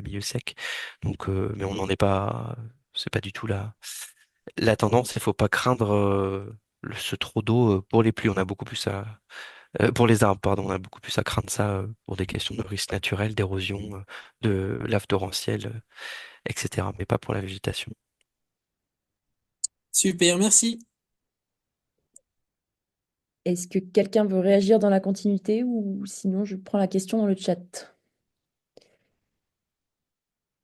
milieu sec. Donc, mais on n'en est pas, c'est pas du tout la tendance. Il faut pas craindre ce trop d'eau pour les pluies. On a beaucoup plus pour les arbres, pardon, on a beaucoup plus à craindre ça pour des questions de risque naturel, d'érosion, de lave torrentielle, etc. Mais pas pour la végétation. Super, merci. Est-ce que quelqu'un veut réagir dans la continuité ou sinon je prends la question dans le chat?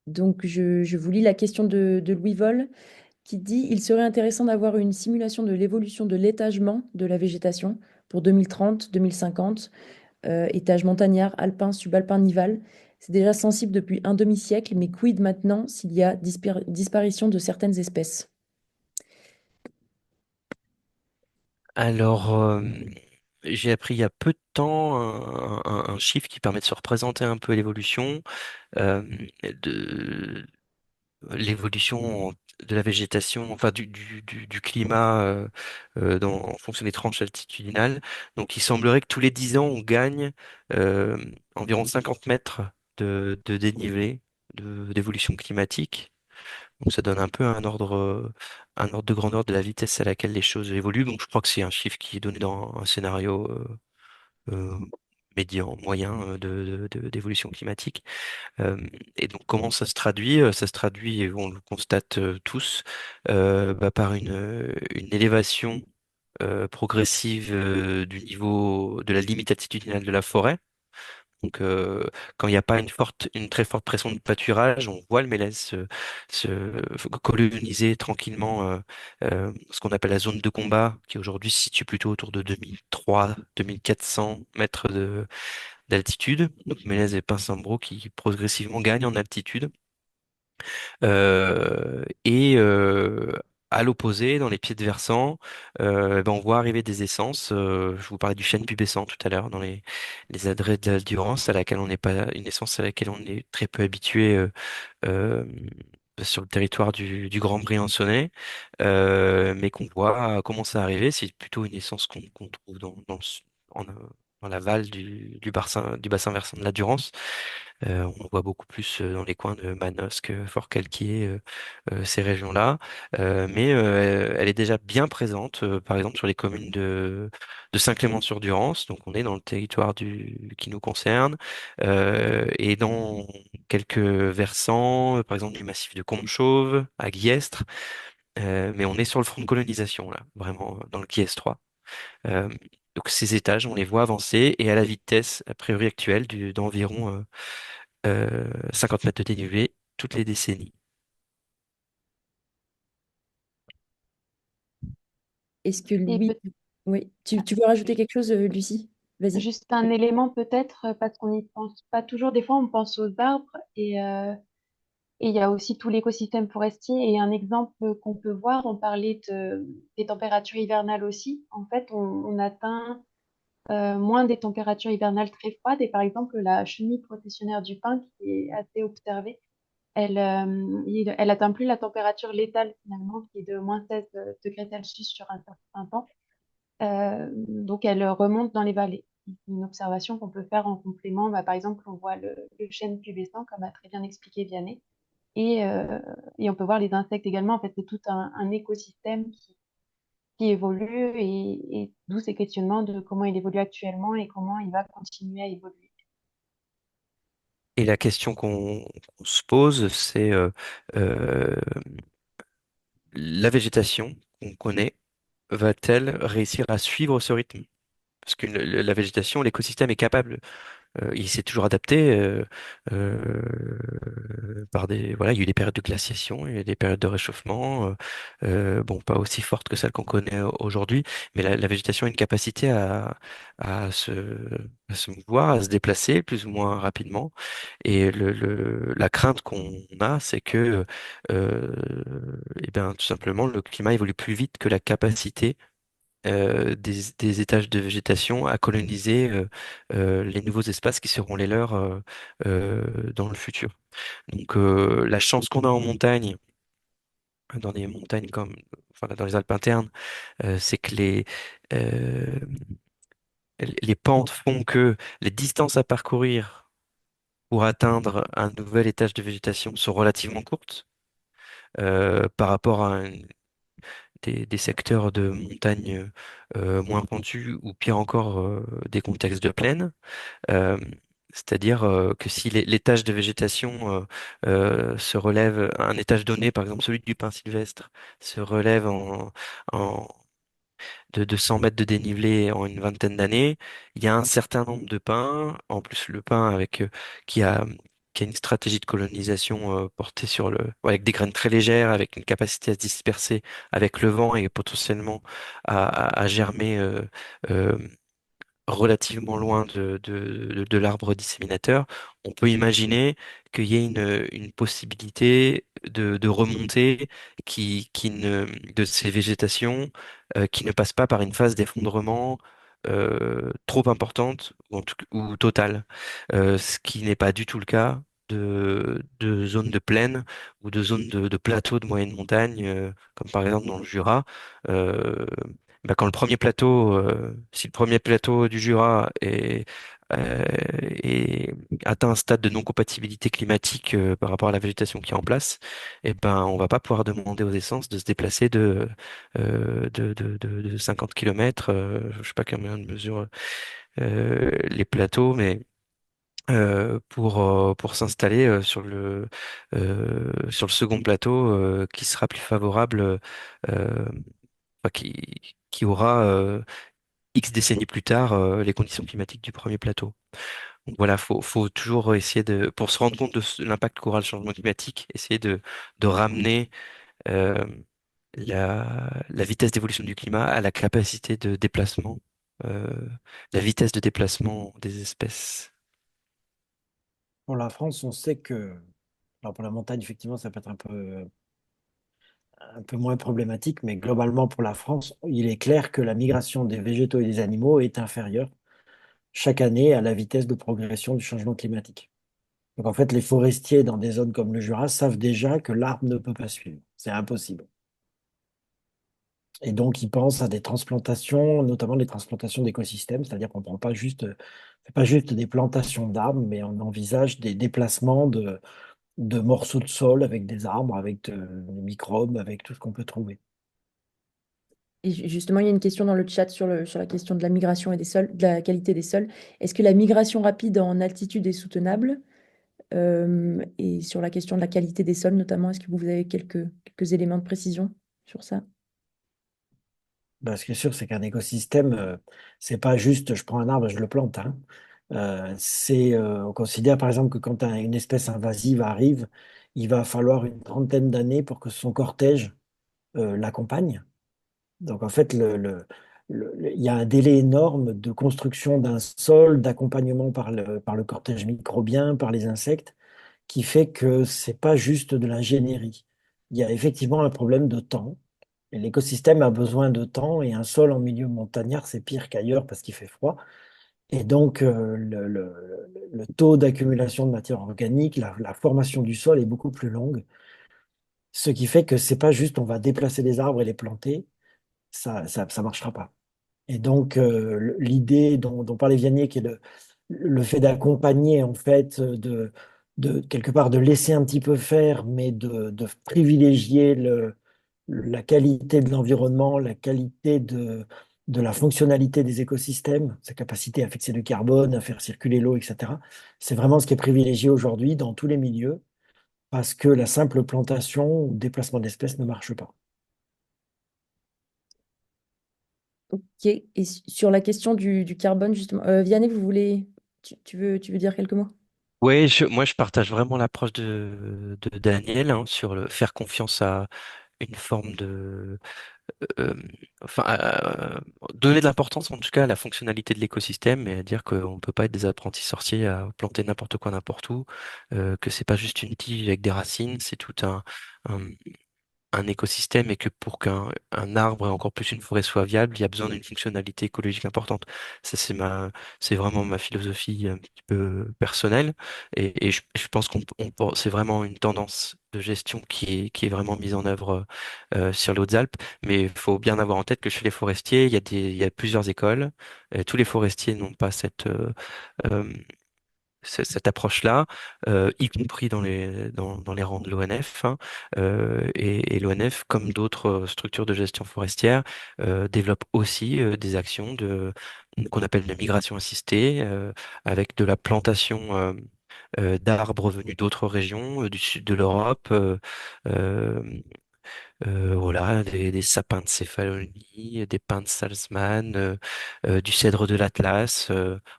Donc je vous lis la question de Louis Vol qui dit: Il serait intéressant d'avoir une simulation de l'évolution de l'étagement de la végétation pour 2030-2050, étage montagnard, alpin, subalpin, nival. C'est déjà sensible depuis un demi-siècle, mais quid maintenant s'il y a disparition de certaines espèces? Alors, j'ai appris il y a peu de temps un chiffre qui permet de se représenter un peu l'évolution euh, de l'évolution de la végétation, enfin du climat en fonction des tranches altitudinales. Donc, il semblerait que tous les 10 ans, on gagne euh, environ 50 mètres de dénivelé, d'évolution climatique. Donc, ça donne un peu un ordre de grandeur de la vitesse à laquelle les choses évoluent. Donc, je crois que c'est un chiffre qui est donné dans un scénario euh, médian, moyen d'évolution climatique. Euh, et donc, comment ça se traduit? Ça se traduit, et on le constate tous, par une élévation progressive du niveau de la limite altitudinale de la forêt. Donc, quand il n'y a pas une très forte pression de pâturage, on voit le mélèze coloniser tranquillement ce qu'on appelle la zone de combat, qui aujourd'hui se situe plutôt autour de 2003-2400 mètres d'altitude. Donc, mélèze et pinsambro qui progressivement gagnent en altitude. Et à l'opposé, dans les pieds de versant, on voit arriver des essences. Je vous parlais du chêne pubescent tout à l'heure, dans les adrets de l'Aldurance, à laquelle on n'est pas une essence à laquelle on est très peu habitué euh, sur le territoire du Grand Briançonnais, mais qu'on voit commencer à arriver. C'est plutôt une essence qu'on trouve dans l'aval du bassin versant de la Durance. On le voit beaucoup plus dans les coins de Manosque, Fort-Calquier, ces régions-là. Mais elle est déjà bien présente, par exemple, sur les communes de Saint-Clément-sur-Durance. Donc, on est dans le territoire qui nous concerne. Et dans quelques versants, par exemple, du massif de Combe-Chauve, à Guillestre. Mais on est sur le front de colonisation, là, vraiment dans le Guillestrois. Euh, donc, ces étages, on les voit avancer et à la vitesse, a priori actuelle, d'environ 50 mètres de dénivelé toutes les décennies. Est-ce que Et Louis... Oui, tu veux rajouter quelque chose, Lucie? Vas-y. juste un élément peut-être, parce qu'on n'y pense pas toujours. Des fois, on pense aux arbres et il y a aussi tout l'écosystème forestier. Et un exemple qu'on peut voir, on parlait des températures hivernales aussi. En fait, on atteint moins des températures hivernales très froides. Et par exemple, la chenille processionnaire du pin, qui est assez observée, elle atteint plus la température létale finalement, qui est de moins 16 degrés Celsius sur un certain temps. Donc, elle remonte dans les vallées. C'est une observation qu'on peut faire en complément. Bah, par exemple, on voit le chêne pubescent, comme a très bien expliqué Vianney. Et, euh, et on peut voir les insectes également. En fait, c'est tout un écosystème qui évolue et d'où ces questionnements de comment il évolue actuellement et comment il va continuer à évoluer. Et la question qu'on se pose, c'est euh, la végétation qu'on connaît va-t-elle réussir à suivre ce rythme? Parce que la végétation, l'écosystème est capable. Il s'est toujours adapté par des voilà, il y a eu des périodes de glaciation, il y a eu des périodes de réchauffement, bon, pas aussi fortes que celles qu'on connaît aujourd'hui, mais la végétation a une capacité à se à se mouvoir, à se déplacer plus ou moins rapidement. Et la crainte qu'on a, c'est que euh, eh ben, tout simplement le climat évolue plus vite que la capacité des étages de végétation à coloniser les nouveaux espaces qui seront les leurs dans le futur. Donc la chance qu'on a en montagne, dans des montagnes comme enfin, dans les Alpes internes, c'est que euh, les pentes font que les distances à parcourir pour atteindre un nouvel étage de végétation sont relativement courtes par rapport à des secteurs de montagne moins pentus ou pire encore des contextes de plaine. Euh, C'est-à-dire que si l'étage de végétation se relève, un étage donné, par exemple celui du pin sylvestre, se relève de 100 mètres de dénivelé en une vingtaine d'années, il y a un certain nombre de pins, en plus le pin avec qui a qui a une stratégie de colonisation portée sur ouais, avec des graines très légères, avec une capacité à se disperser avec le vent et potentiellement à germer euh, relativement loin de l'arbre disséminateur, on peut imaginer qu'il y ait une possibilité de remontée de ces végétations qui ne passe pas par une phase d'effondrement trop importante ou totale. Ce qui n'est pas du tout le cas de zones de plaine ou de zones de plateaux de moyenne montagne, comme par exemple dans le Jura. Euh, quand si le premier plateau du Jura est atteint un stade de non-compatibilité climatique par rapport à la végétation qui est en place, et ben on va pas pouvoir demander aux essences de se déplacer de 50 km, je sais pas combien de mesure les plateaux, mais pour s'installer sur le second plateau qui sera plus favorable, enfin, qui aura X décennies plus tard les conditions climatiques du premier plateau. Donc voilà, faut toujours essayer pour se rendre compte de l'impact qu'aura le changement climatique, essayer de ramener euh, la vitesse d'évolution du climat à la capacité de déplacement, euh, la vitesse de déplacement des espèces. Pour la France, on sait que, alors pour la montagne, effectivement, ça peut être un peu moins problématique, mais globalement, pour la France, il est clair que la migration des végétaux et des animaux est inférieure chaque année à la vitesse de progression du changement climatique. Donc en fait, les forestiers dans des zones comme le Jura savent déjà que l'arbre ne peut pas suivre. C'est impossible. Et donc, ils pensent à des transplantations, notamment des transplantations d'écosystèmes, c'est-à-dire qu'on ne prend pas juste, fait pas juste des plantations d'arbres, mais on envisage des déplacements de morceaux de sol avec des arbres, avec des microbes, avec tout ce qu'on peut trouver. Et justement, il y a une question dans le chat sur la question de la migration et des sols, de la qualité des sols. Est-ce que la migration rapide en altitude est soutenable? Et sur la question de la qualité des sols, notamment, est-ce que vous avez quelques éléments de précision sur ça? Ce qui est sûr, c'est qu'un écosystème, c'est pas juste je prends un arbre et je le plante, hein. On considère par exemple que quand une espèce invasive arrive, il va falloir une trentaine d'années pour que son cortège l'accompagne. Donc en fait, il y a un délai énorme de construction d'un sol, d'accompagnement par le cortège microbien, par les insectes, qui fait que c'est pas juste de l'ingénierie. Il y a effectivement un problème de temps. Et l'écosystème a besoin de temps et un sol en milieu montagnard, c'est pire qu'ailleurs parce qu'il fait froid. Et donc, le taux d'accumulation de matière organique, la formation du sol est beaucoup plus longue. Ce qui fait que c'est pas juste on va déplacer des arbres et les planter, ça marchera pas. Et donc, l'idée dont parlait Vianney, qui est le fait d'accompagner, en fait, de quelque part de laisser un petit peu faire, mais de privilégier la qualité de l'environnement, la qualité de la fonctionnalité des écosystèmes, sa capacité à fixer du carbone, à faire circuler l'eau, etc. C'est vraiment ce qui est privilégié aujourd'hui dans tous les milieux, parce que la simple plantation ou déplacement d'espèces ne marche pas. Ok. Et sur la question du carbone, justement, Vianney, tu veux dire quelques mots? Ouais, moi je partage vraiment l'approche de Daniel, hein, sur le faire confiance à une forme de, euh, enfin, donner de l'importance en tout cas à la fonctionnalité de l'écosystème et à dire qu'on ne peut pas être des apprentis sorciers à planter n'importe quoi n'importe où, que c'est pas juste une tige avec des racines, c'est tout un écosystème et que pour qu'un arbre et encore plus une forêt soit viable, il y a besoin d'une fonctionnalité écologique importante. Ça, c'est vraiment ma philosophie un petit peu personnelle et je pense c'est vraiment une tendance de gestion qui est vraiment mise en œuvre sur les Hautes-Alpes. Mais il faut bien avoir en tête que chez les forestiers, il y a plusieurs écoles. Tous les forestiers n'ont pas euh, cette approche-là, y compris dans les rangs de l'ONF, hein, et l'ONF, comme d'autres structures de gestion forestière, développe aussi des actions qu'on appelle de migration assistée, avec de la plantation d'arbres venus d'autres régions, du sud de l'Europe, euh, voilà, des sapins de Céphalonie, des pins de Salzmann, du cèdre de l'Atlas.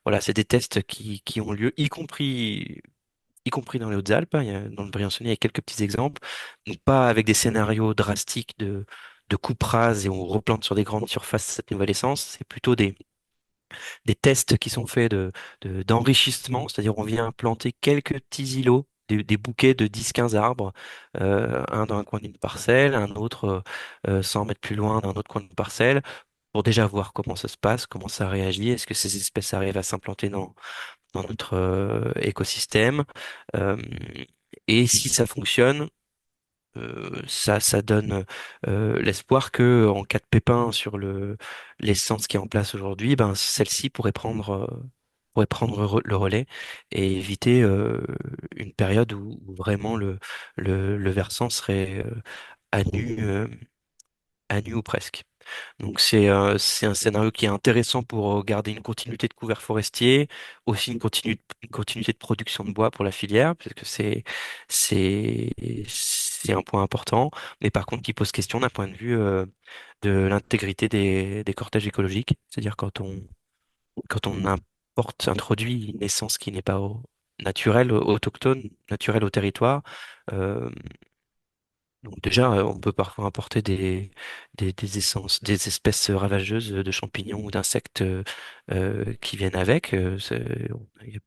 Voilà, c'est des tests qui ont lieu, y compris dans les Hautes-Alpes, hein. Dans le Briançonnais, il y a quelques petits exemples. Donc pas avec des scénarios drastiques de coupe rase et on replante sur des grandes surfaces cette nouvelle essence. C'est plutôt des tests qui sont faits d'enrichissement, c'est-à-dire on vient planter quelques petits îlots, des bouquets de 10-15 arbres, un dans un coin d'une parcelle, un autre 100 mètres plus loin d'un autre coin de parcelle, pour déjà voir comment ça se passe, comment ça réagit, est-ce que ces espèces arrivent à s'implanter dans notre écosystème. Euh, et si ça fonctionne, ça donne l'espoir que en cas de pépin sur l'essence qui est en place aujourd'hui, ben celle-ci pourrait prendre le relais et éviter une période où vraiment le versant serait à nu ou presque. Donc c'est un scénario qui est intéressant pour garder une continuité de couvert forestier, aussi une continuité de production de bois pour la filière, parce que c'est c'est un point important, mais par contre qui pose question d'un point de vue de l'intégrité des cortèges écologiques, c'est-à-dire quand on introduit une essence qui n'est pas naturelle, autochtone, naturelle au territoire. euh, donc déjà, on peut parfois importer des essences, des espèces ravageuses de champignons ou d'insectes qui viennent avec. Il y a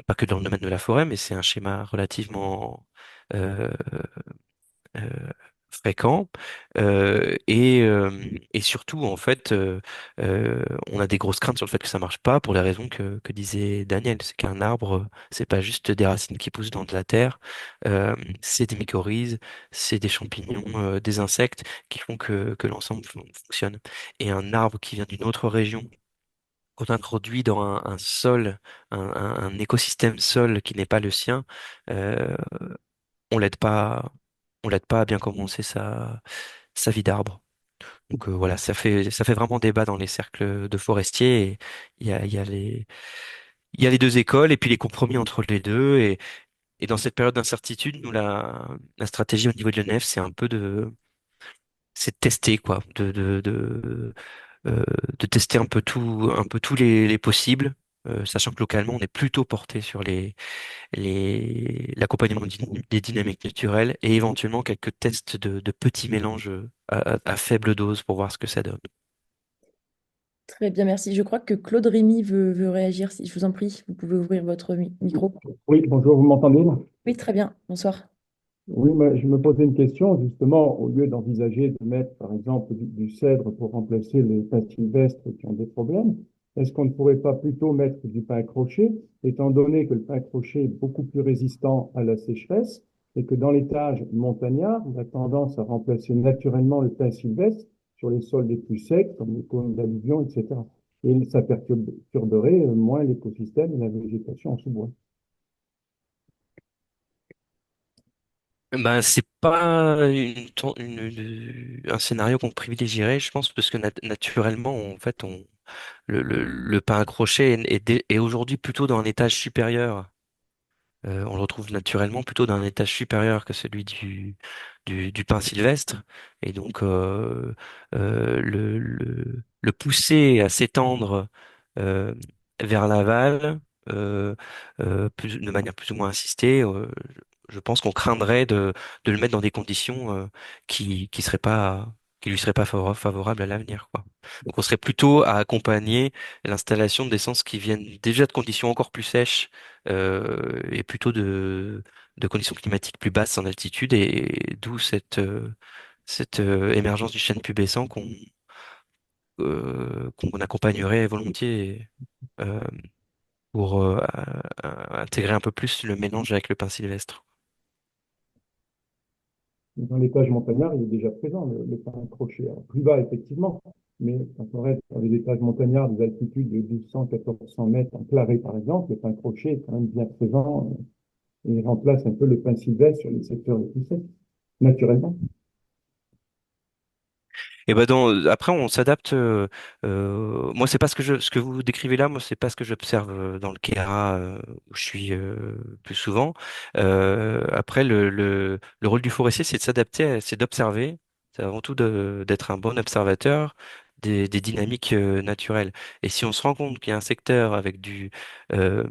pas que dans le domaine de la forêt, mais c'est un schéma relativement euh, euh, fréquent. Et surtout, en fait, on a des grosses craintes sur le fait que ça marche pas pour les raisons que disait Daniel. C'est qu'un arbre, c'est pas juste des racines qui poussent dans de la terre, euh, c'est des mycorhizes, c'est des champignons, des insectes qui font que l'ensemble fonctionne. Et un arbre qui vient d'une autre région, qu'on introduit dans un sol, un écosystème sol qui n'est pas le sien, euh, on l'aide pas, on l'aide pas à bien commencer sa vie d'arbre. Donc voilà, ça fait vraiment débat dans les cercles de forestiers. Et il y a les deux écoles et puis les compromis entre les deux. Et dans cette période d'incertitude, nous, la stratégie au niveau de l'ENF, c'est de tester, quoi, euh, de tester un peu tous les possibles. Sachant que localement, on est plutôt porté sur l'accompagnement des dynamiques naturelles et éventuellement quelques tests de petits mélanges à faible dose pour voir ce que ça donne. Très bien, merci. Je crois que Claude Rémy veut réagir. Si je vous en prie, vous pouvez ouvrir votre micro. Oui, bonjour, vous m'entendez là? Oui, très bien. Bonsoir. Oui, mais je me posais une question, justement, au lieu d'envisager de mettre, par exemple, du cèdre pour remplacer les pins sylvestres qui ont des problèmes, est-ce qu'on ne pourrait pas plutôt mettre du pin crochet, étant donné que le pin crochet est beaucoup plus résistant à la sécheresse et que dans l'étage montagnard, on a tendance à remplacer naturellement le pin sylvestre sur les sols les plus secs, comme les cônes d'alluvion, etc. Et ça perturberait moins l'écosystème et la végétation en sous-bois. Ben, c'est pas un scénario qu'on privilégierait, je pense, parce que naturellement, en fait, le pain à crochet est aujourd'hui plutôt dans un étage supérieur. On le retrouve naturellement plutôt dans un étage supérieur que celui du pin sylvestre. Et donc, le pousser à s'étendre euh, vers l'aval de manière plus ou moins assistée, je pense qu'on craindrait de le mettre dans des conditions qui seraient pas, qui lui seraient pas favorables à l'avenir, quoi. Donc, on serait plutôt à accompagner l'installation d'essences qui viennent déjà de conditions encore plus sèches et plutôt de conditions climatiques plus basses en altitude et d'où cette émergence du chêne pubescent qu'on accompagnerait volontiers euh, pour intégrer un peu plus le mélange avec le pin sylvestre. Dans l'étage montagnard, il est déjà présent, le pin crochet. Alors, plus bas, effectivement, mais quand on reste dans les étages montagnards des altitudes de 1200-1400 mètres en Clarée, par exemple, le pin crochet est quand même bien présent et il remplace un peu le pin sylvestre sur les secteurs les plus secs, naturellement. Et ben après on s'adapte. Moi c'est pas ce que vous décrivez là. Moi c'est pas ce que j'observe dans le Kera où je suis plus souvent. Après le rôle du forestier c'est de s'adapter, c'est d'observer. C'est avant tout d'être un bon observateur des dynamiques naturelles. Et si on se rend compte qu'il y a un secteur avec euh,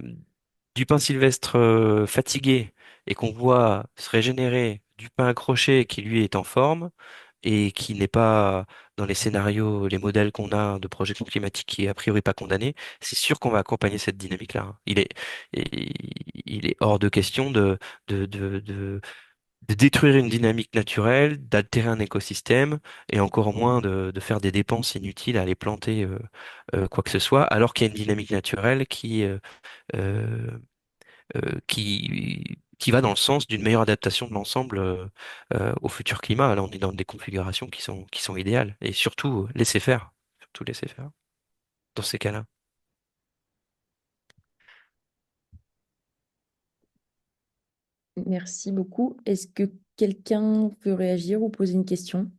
du pin sylvestre fatigué et qu'on voit se régénérer du pin accroché qui lui est en forme et qui n'est pas dans les scénarios, les modèles qu'on a de projection climatique qui est a priori pas condamné, c'est sûr qu'on va accompagner cette dynamique-là, hein. Il est hors de question de, de, de, de détruire une dynamique naturelle, d'altérer un écosystème et encore moins de faire des dépenses inutiles à aller planter quoi que ce soit, alors qu'il y a une dynamique naturelle euh, qui va dans le sens d'une meilleure adaptation de l'ensemble au futur climat. Là, on est dans des configurations qui sont idéales. Et surtout, laisser faire. Surtout laisser faire dans ces cas-là. Merci beaucoup. Est-ce que quelqu'un veut réagir ou poser une question?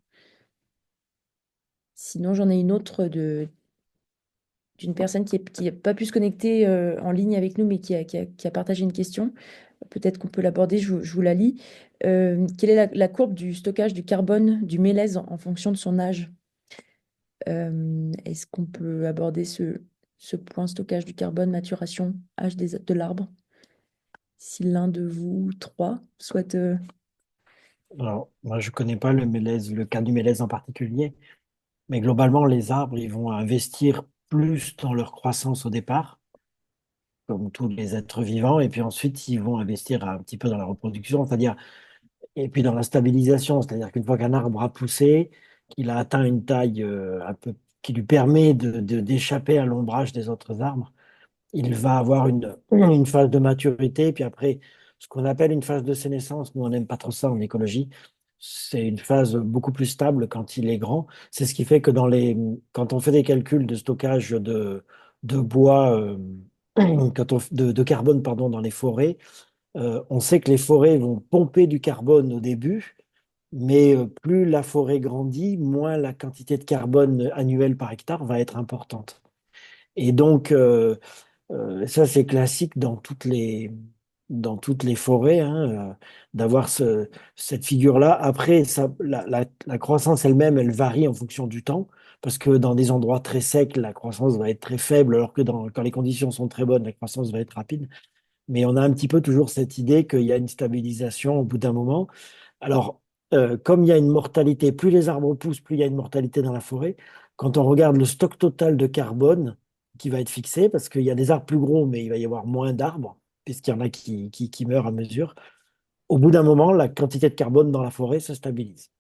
Sinon, j'en ai une autre d'une personne qui n'a pas pu se connecter en ligne avec nous, mais qui a partagé une question. Peut-être qu'on peut l'aborder, je vous la lis. Quelle est la courbe du stockage du carbone du mélèze en fonction de son âge? Est-ce qu'on peut aborder ce point stockage du carbone, maturation, âge de l'arbre? Si l'un de vous trois souhaite... Alors, moi, je connais pas le cas du mélèze en particulier, mais globalement, les arbres, ils vont investir plus dans leur croissance au départ, comme tous les êtres vivants, et puis ensuite, ils vont investir un petit peu dans la reproduction, c'est-à-dire, et puis dans la stabilisation, c'est-à-dire qu'une fois qu'un arbre a poussé, qu'il a atteint une taille un peu qui lui permet d'échapper à l'ombrage des autres arbres, il va avoir une phase de maturité, puis après, ce qu'on appelle une phase de sénescence, nous on n'aime pas trop ça en écologie, c'est une phase beaucoup plus stable quand il est grand. C'est ce qui fait que quand on fait des calculs de stockage de bois, de carbone, pardon, dans les forêts, on sait que les forêts vont pomper du carbone au début, mais plus la forêt grandit, moins la quantité de carbone annuelle par hectare va être importante. Et donc, ça, c'est classique dans toutes les forêts, hein, d'avoir cette figure-là. Après, la croissance elle-même, elle varie en fonction du temps, parce que dans des endroits très secs, la croissance va être très faible, alors que quand les conditions sont très bonnes, la croissance va être rapide. Mais on a un petit peu toujours cette idée qu'il y a une stabilisation au bout d'un moment. Alors, comme il y a une mortalité, plus les arbres poussent, plus il y a une mortalité dans la forêt. Quand on regarde le stock total de carbone qui va être fixé, parce qu'il y a des arbres plus gros, mais il va y avoir moins d'arbres, puisqu'il y en a qui meurent à mesure, au bout d'un moment, la quantité de carbone dans la forêt se stabilise.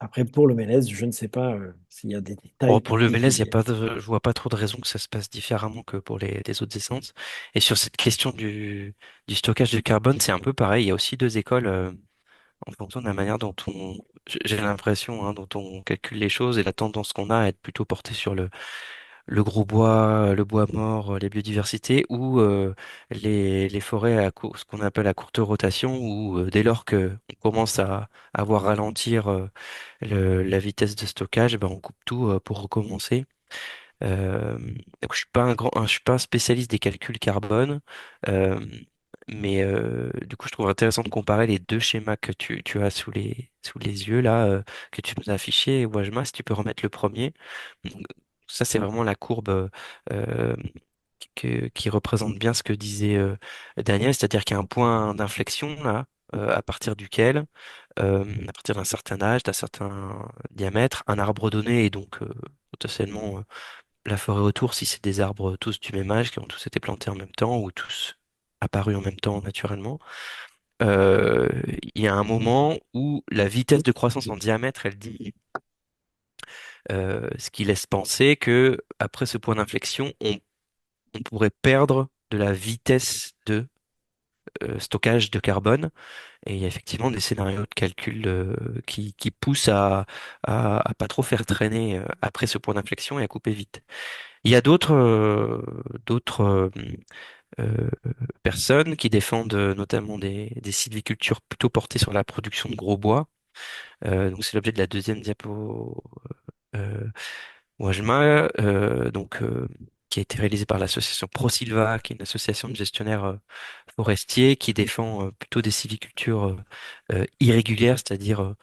Après, pour le mélèze, je ne sais pas s'il y a des Bon, détails pour le mélèze, particuliers. je vois pas trop de raisons que ça se passe différemment que pour les autres essences. Et sur cette question du stockage de carbone, c'est un peu pareil. Il y a aussi deux écoles en fonction de la manière dont j'ai l'impression, hein, dont on calcule les choses et la tendance qu'on a à être plutôt porté sur le gros bois, le bois mort, les biodiversités ou les forêts ce qu'on appelle à courte rotation où dès lors que on commence à voir ralentir la vitesse de stockage, ben on coupe tout pour recommencer. Donc je suis pas un spécialiste des calculs carbone, euh, mais du coup je trouve intéressant de comparer les deux schémas que tu as sous les yeux là, que tu nous as affichés. Wajma, si tu peux remettre le premier. Donc, ça c'est vraiment la courbe euh, qui représente bien ce que disait Daniel, c'est-à-dire qu'il y a un point d'inflexion là, à partir duquel, à partir d'un certain âge, d'un certain diamètre, un arbre donné et donc potentiellement la forêt autour, si c'est des arbres tous du même âge, qui ont tous été plantés en même temps ou tous apparus en même temps naturellement, euh, il y a un moment où la vitesse de croissance en diamètre, elle diminue. Ce qui laisse penser que après ce point d'inflexion, on pourrait perdre de la vitesse de stockage de carbone. Et il y a effectivement des scénarios de calcul qui poussent à pas trop faire traîner après ce point d'inflexion et à couper vite. Il y a d'autres euh, personnes qui défendent notamment des sylvicultures plutôt portées sur la production de gros bois. Donc c'est l'objet de la deuxième diapo. Euh, Wajma, qui a été réalisé par l'association ProSilva, qui est une association de gestionnaires forestiers qui défend plutôt des sylvicultures irrégulières, c'est-à-dire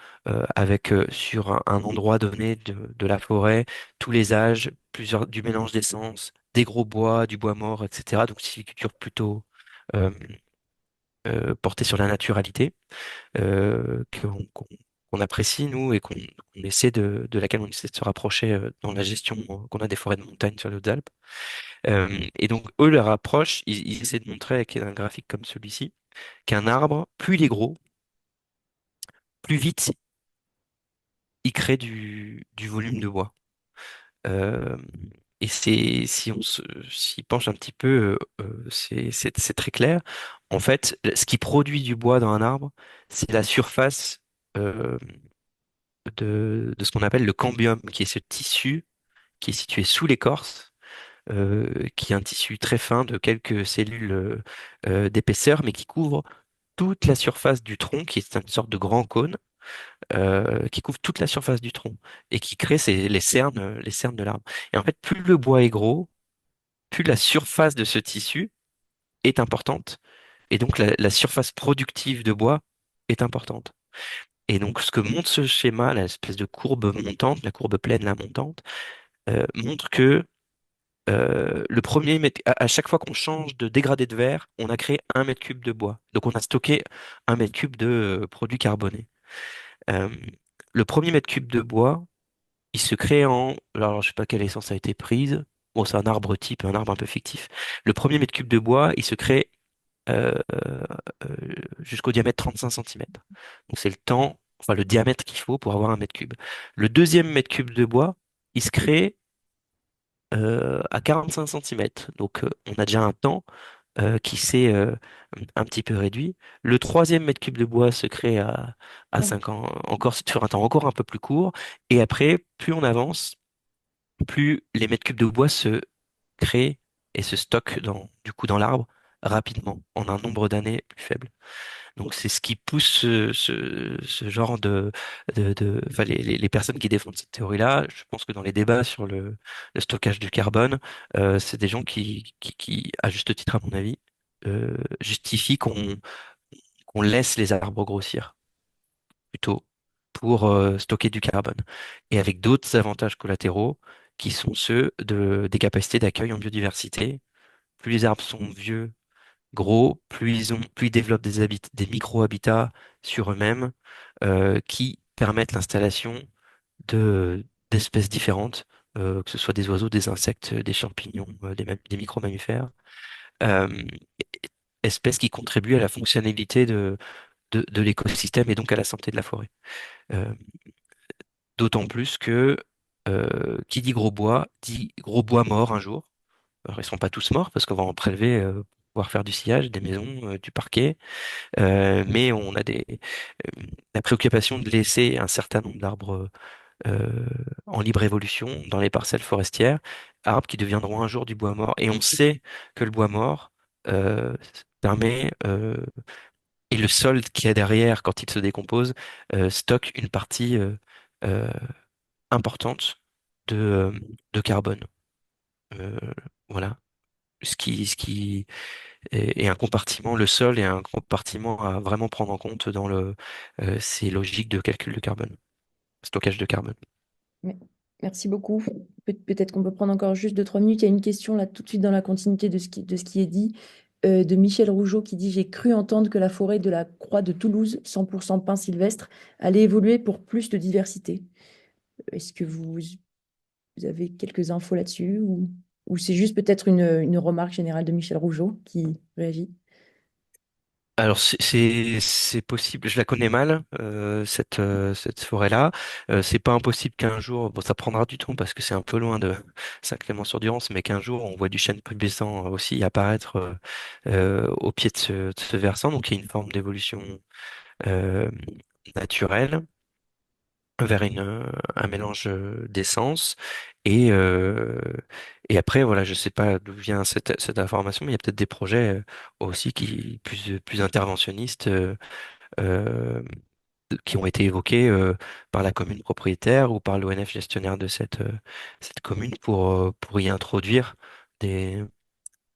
avec sur un endroit donné de la forêt tous les âges, du mélange d'essences, des gros bois, du bois mort, etc. Donc sylviculture plutôt euh, portée sur la naturalité euh, qu'on qu'on- qu'on apprécie, nous, et qu'on essaie de laquelle on essaie de se rapprocher dans la gestion qu'on a des forêts de montagne sur les Hautes-Alpes. Et donc, eux, leur approche, ils essaient de montrer avec un graphique comme celui-ci, qu'un arbre, plus il est gros, plus vite il crée du volume de bois. Euh, et si on s'y penche un petit peu, c'est très clair. En fait, ce qui produit du bois dans un arbre, c'est la surface euh, de ce qu'on appelle le cambium, qui est ce tissu qui est situé sous l'écorce, qui est un tissu très fin de quelques cellules d'épaisseur, mais qui couvre toute la surface du tronc, qui est une sorte de grand cône, qui couvre toute la surface du tronc et qui crée les cernes de l'arbre. Et en fait, plus le bois est gros, plus la surface de ce tissu est importante, et donc la surface productive de bois est importante. Et donc, ce que montre ce schéma, l'espèce de courbe montante, la courbe pleine, la montante, montre que à chaque fois qu'on change de dégradé de verre, on a créé 1 mètre cube de bois. Donc, on a stocké 1 mètre cube de produits carbonés. Euh, le premier mètre cube de bois, il se crée alors, je sais pas quelle essence a été prise. Bon, c'est un arbre type, un arbre un peu fictif. Le premier mètre cube de bois, il se crée euh, euh, jusqu'au diamètre 35 centimètres. Donc c'est le temps, enfin le diamètre qu'il faut pour avoir 1 mètre cube. Le deuxième mètre cube de bois, il se crée à 45 centimètres. Donc on a déjà un temps qui s'est un petit peu réduit. Le troisième mètre cube de bois se crée à Ouais. 5 ans, encore sur un temps encore un peu plus court. Et après, plus on avance, plus les mètres cubes de bois se créent et se stockent du coup dans l'arbre rapidement, en un nombre d'années plus faible. Donc c'est ce qui pousse ce genre enfin, les personnes qui défendent cette théorie-là. Je pense que dans les débats sur le stockage du carbone, c'est des gens à juste titre à mon avis, justifient qu'on laisse les arbres grossir plutôt pour stocker du carbone. Et avec d'autres avantages collatéraux qui sont ceux des capacités d'accueil en biodiversité. Plus les arbres sont vieux, gros, plus ils développent des micro-habitats sur eux-mêmes qui permettent l'installation d'espèces différentes, que ce soit des oiseaux, des insectes, des champignons, des micro-mammifères. Euh, espèces qui contribuent à la fonctionnalité de l'écosystème et donc à la santé de la forêt. Euh, D'autant plus que qui dit gros bois mort un jour. Alors, ils sont pas tous morts parce qu'on va en prélever pour pouvoir faire du sillage, des maisons, du parquet. Mais on a la préoccupation de laisser un certain nombre d'arbres euh, en libre évolution dans les parcelles forestières, arbres qui deviendront un jour du bois mort. Et on sait que le bois mort euh, permet et le sol qui est derrière quand il se décompose stocke une partie euh, importante de carbone. Euh, voilà. Ce qui est un compartiment, le sol est un compartiment à vraiment prendre en compte dans ces logiques de calcul de carbone, stockage de carbone. Mais- Merci beaucoup. Peut-être qu'on peut prendre encore juste 2, 3 minutes. Il y a une question là tout de suite dans la continuité de ce qui est dit, de Michel Rougeot qui dit: J'ai cru entendre que la forêt de la Croix de Toulouse, 100% pin sylvestre, allait évoluer pour plus de diversité. Est-ce que vous avez quelques infos là-dessus ou c'est juste peut-être une remarque générale de Michel Rougeot qui réagit? Alors c'est possible, je la connais mal cette forêt-là. C'est pas impossible qu'un jour, bon ça prendra du temps parce que c'est un peu loin de Saint-Clément-sur-Durance, mais qu'un jour on voit du chêne pubescent aussi apparaître au pied de ce versant, donc il y a une forme d'évolution euh, naturelle vers un mélange d'essence et euh, et après voilà je sais pas d'où vient cette information mais il y a peut-être des projets aussi qui plus interventionnistes euh, qui ont été évoqués par la commune propriétaire ou par l'ONF gestionnaire de cette commune pour y introduire des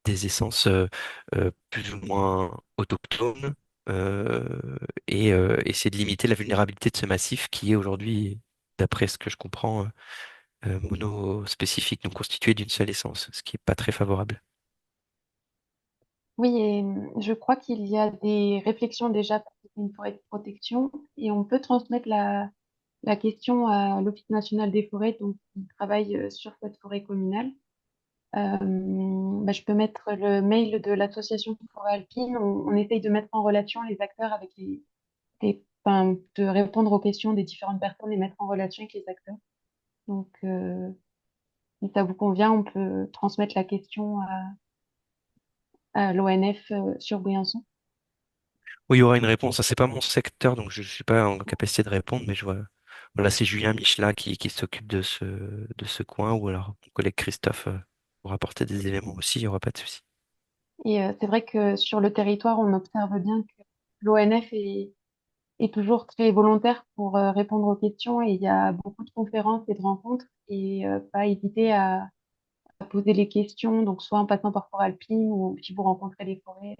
des essences plus ou moins autochtones et essayer de limiter la vulnérabilité de ce massif qui est aujourd'hui, d'après ce que je comprends, monospécifique, donc constitué d'une seule essence, ce qui est pas très favorable. Oui, et je crois qu'il y a des réflexions déjà pour une forêt de protection et on peut transmettre la question à l'Office national des forêts, donc qui travaille sur cette forêt communale. Je peux mettre le mail de l'association Forêt Alpine. On essaye de mettre en relation les acteurs avec enfin, de répondre aux questions des différentes personnes et mettre en relation avec les acteurs. Donc, si ça vous convient, on peut transmettre la question à l'ONF sur Briançon. Oui, il y aura une réponse. Ça, c'est pas mon secteur, donc je suis pas en capacité de répondre, mais je vois. Voilà, c'est Julien Michelat qui s'occupe de ce coin, ou alors mon collègue Christophe pour apporter des éléments aussi, il n'y aura pas de souci. Et c'est vrai que sur le territoire, on observe bien que l'ONF est toujours très volontaire pour répondre aux questions et il y a beaucoup de conférences et de rencontres et pas hésiter à poser les questions, donc soit en passant par Forêt Alpine ou si vous rencontrez les forêts,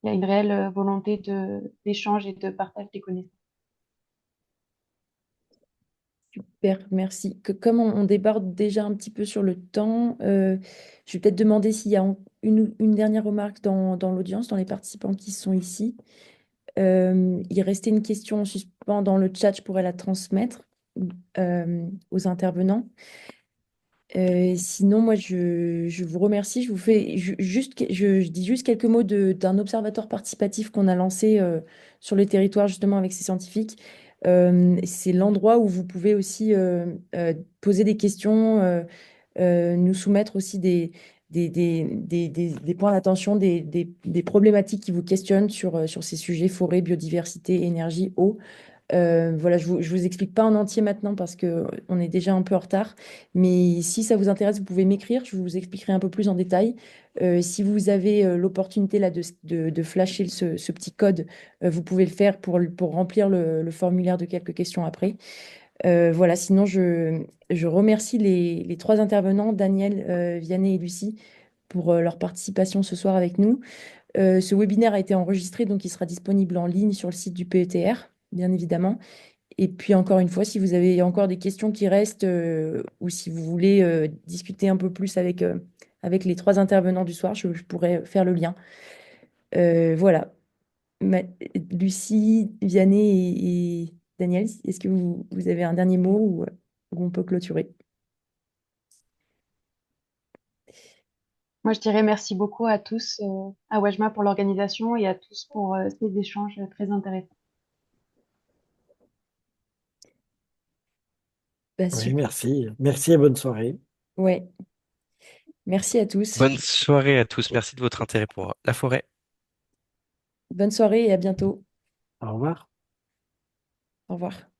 il y a une réelle volonté d'échange et de partage des connaissances. Super, merci. Comme on déborde déjà un petit peu sur le temps, je vais peut-être demander s'il y a une dernière remarque dans l'audience, dans les participants qui sont ici. Il restait une question en suspens dans le chat, je pourrais la transmettre aux intervenants. Sinon, moi, je vous remercie. Je vous fais je dis juste quelques mots d'un observatoire participatif qu'on a lancé sur le territoire, justement, avec ces scientifiques. C'est l'endroit où vous pouvez aussi poser des questions, nous soumettre aussi des points d'attention, des problématiques qui vous questionnent sur ces sujets, forêt, biodiversité, énergie, eau. Voilà, je vous explique pas en entier maintenant parce que on est déjà un peu en retard. Mais si ça vous intéresse, vous pouvez m'écrire. Je vous expliquerai un peu plus en détail. Si vous avez l'opportunité là de flasher ce petit code, vous pouvez le faire pour remplir le formulaire de quelques questions après. Voilà, sinon je remercie les 3 intervenants, Daniel, Vianney et Lucie, pour leur participation ce soir avec nous. Ce webinaire a été enregistré, donc il sera disponible en ligne sur le site du PETR, bien évidemment. Et puis encore une fois, si vous avez encore des questions qui restent ou si vous voulez discuter un peu plus avec les 3 intervenants du soir, je pourrais faire le lien. Voilà. Ma- Lucie, Vianney et Daniel, est-ce que vous avez un dernier mot ou on peut clôturer? Moi, je dirais merci beaucoup à tous, à Wajma pour l'organisation et à tous pour ces échanges très intéressants. Bah, Oui, super. merci. Merci et bonne soirée. Ouais. Merci à tous. Bonne soirée à tous. Merci de votre intérêt pour la forêt. Bonne soirée et à bientôt. Au revoir. Au revoir.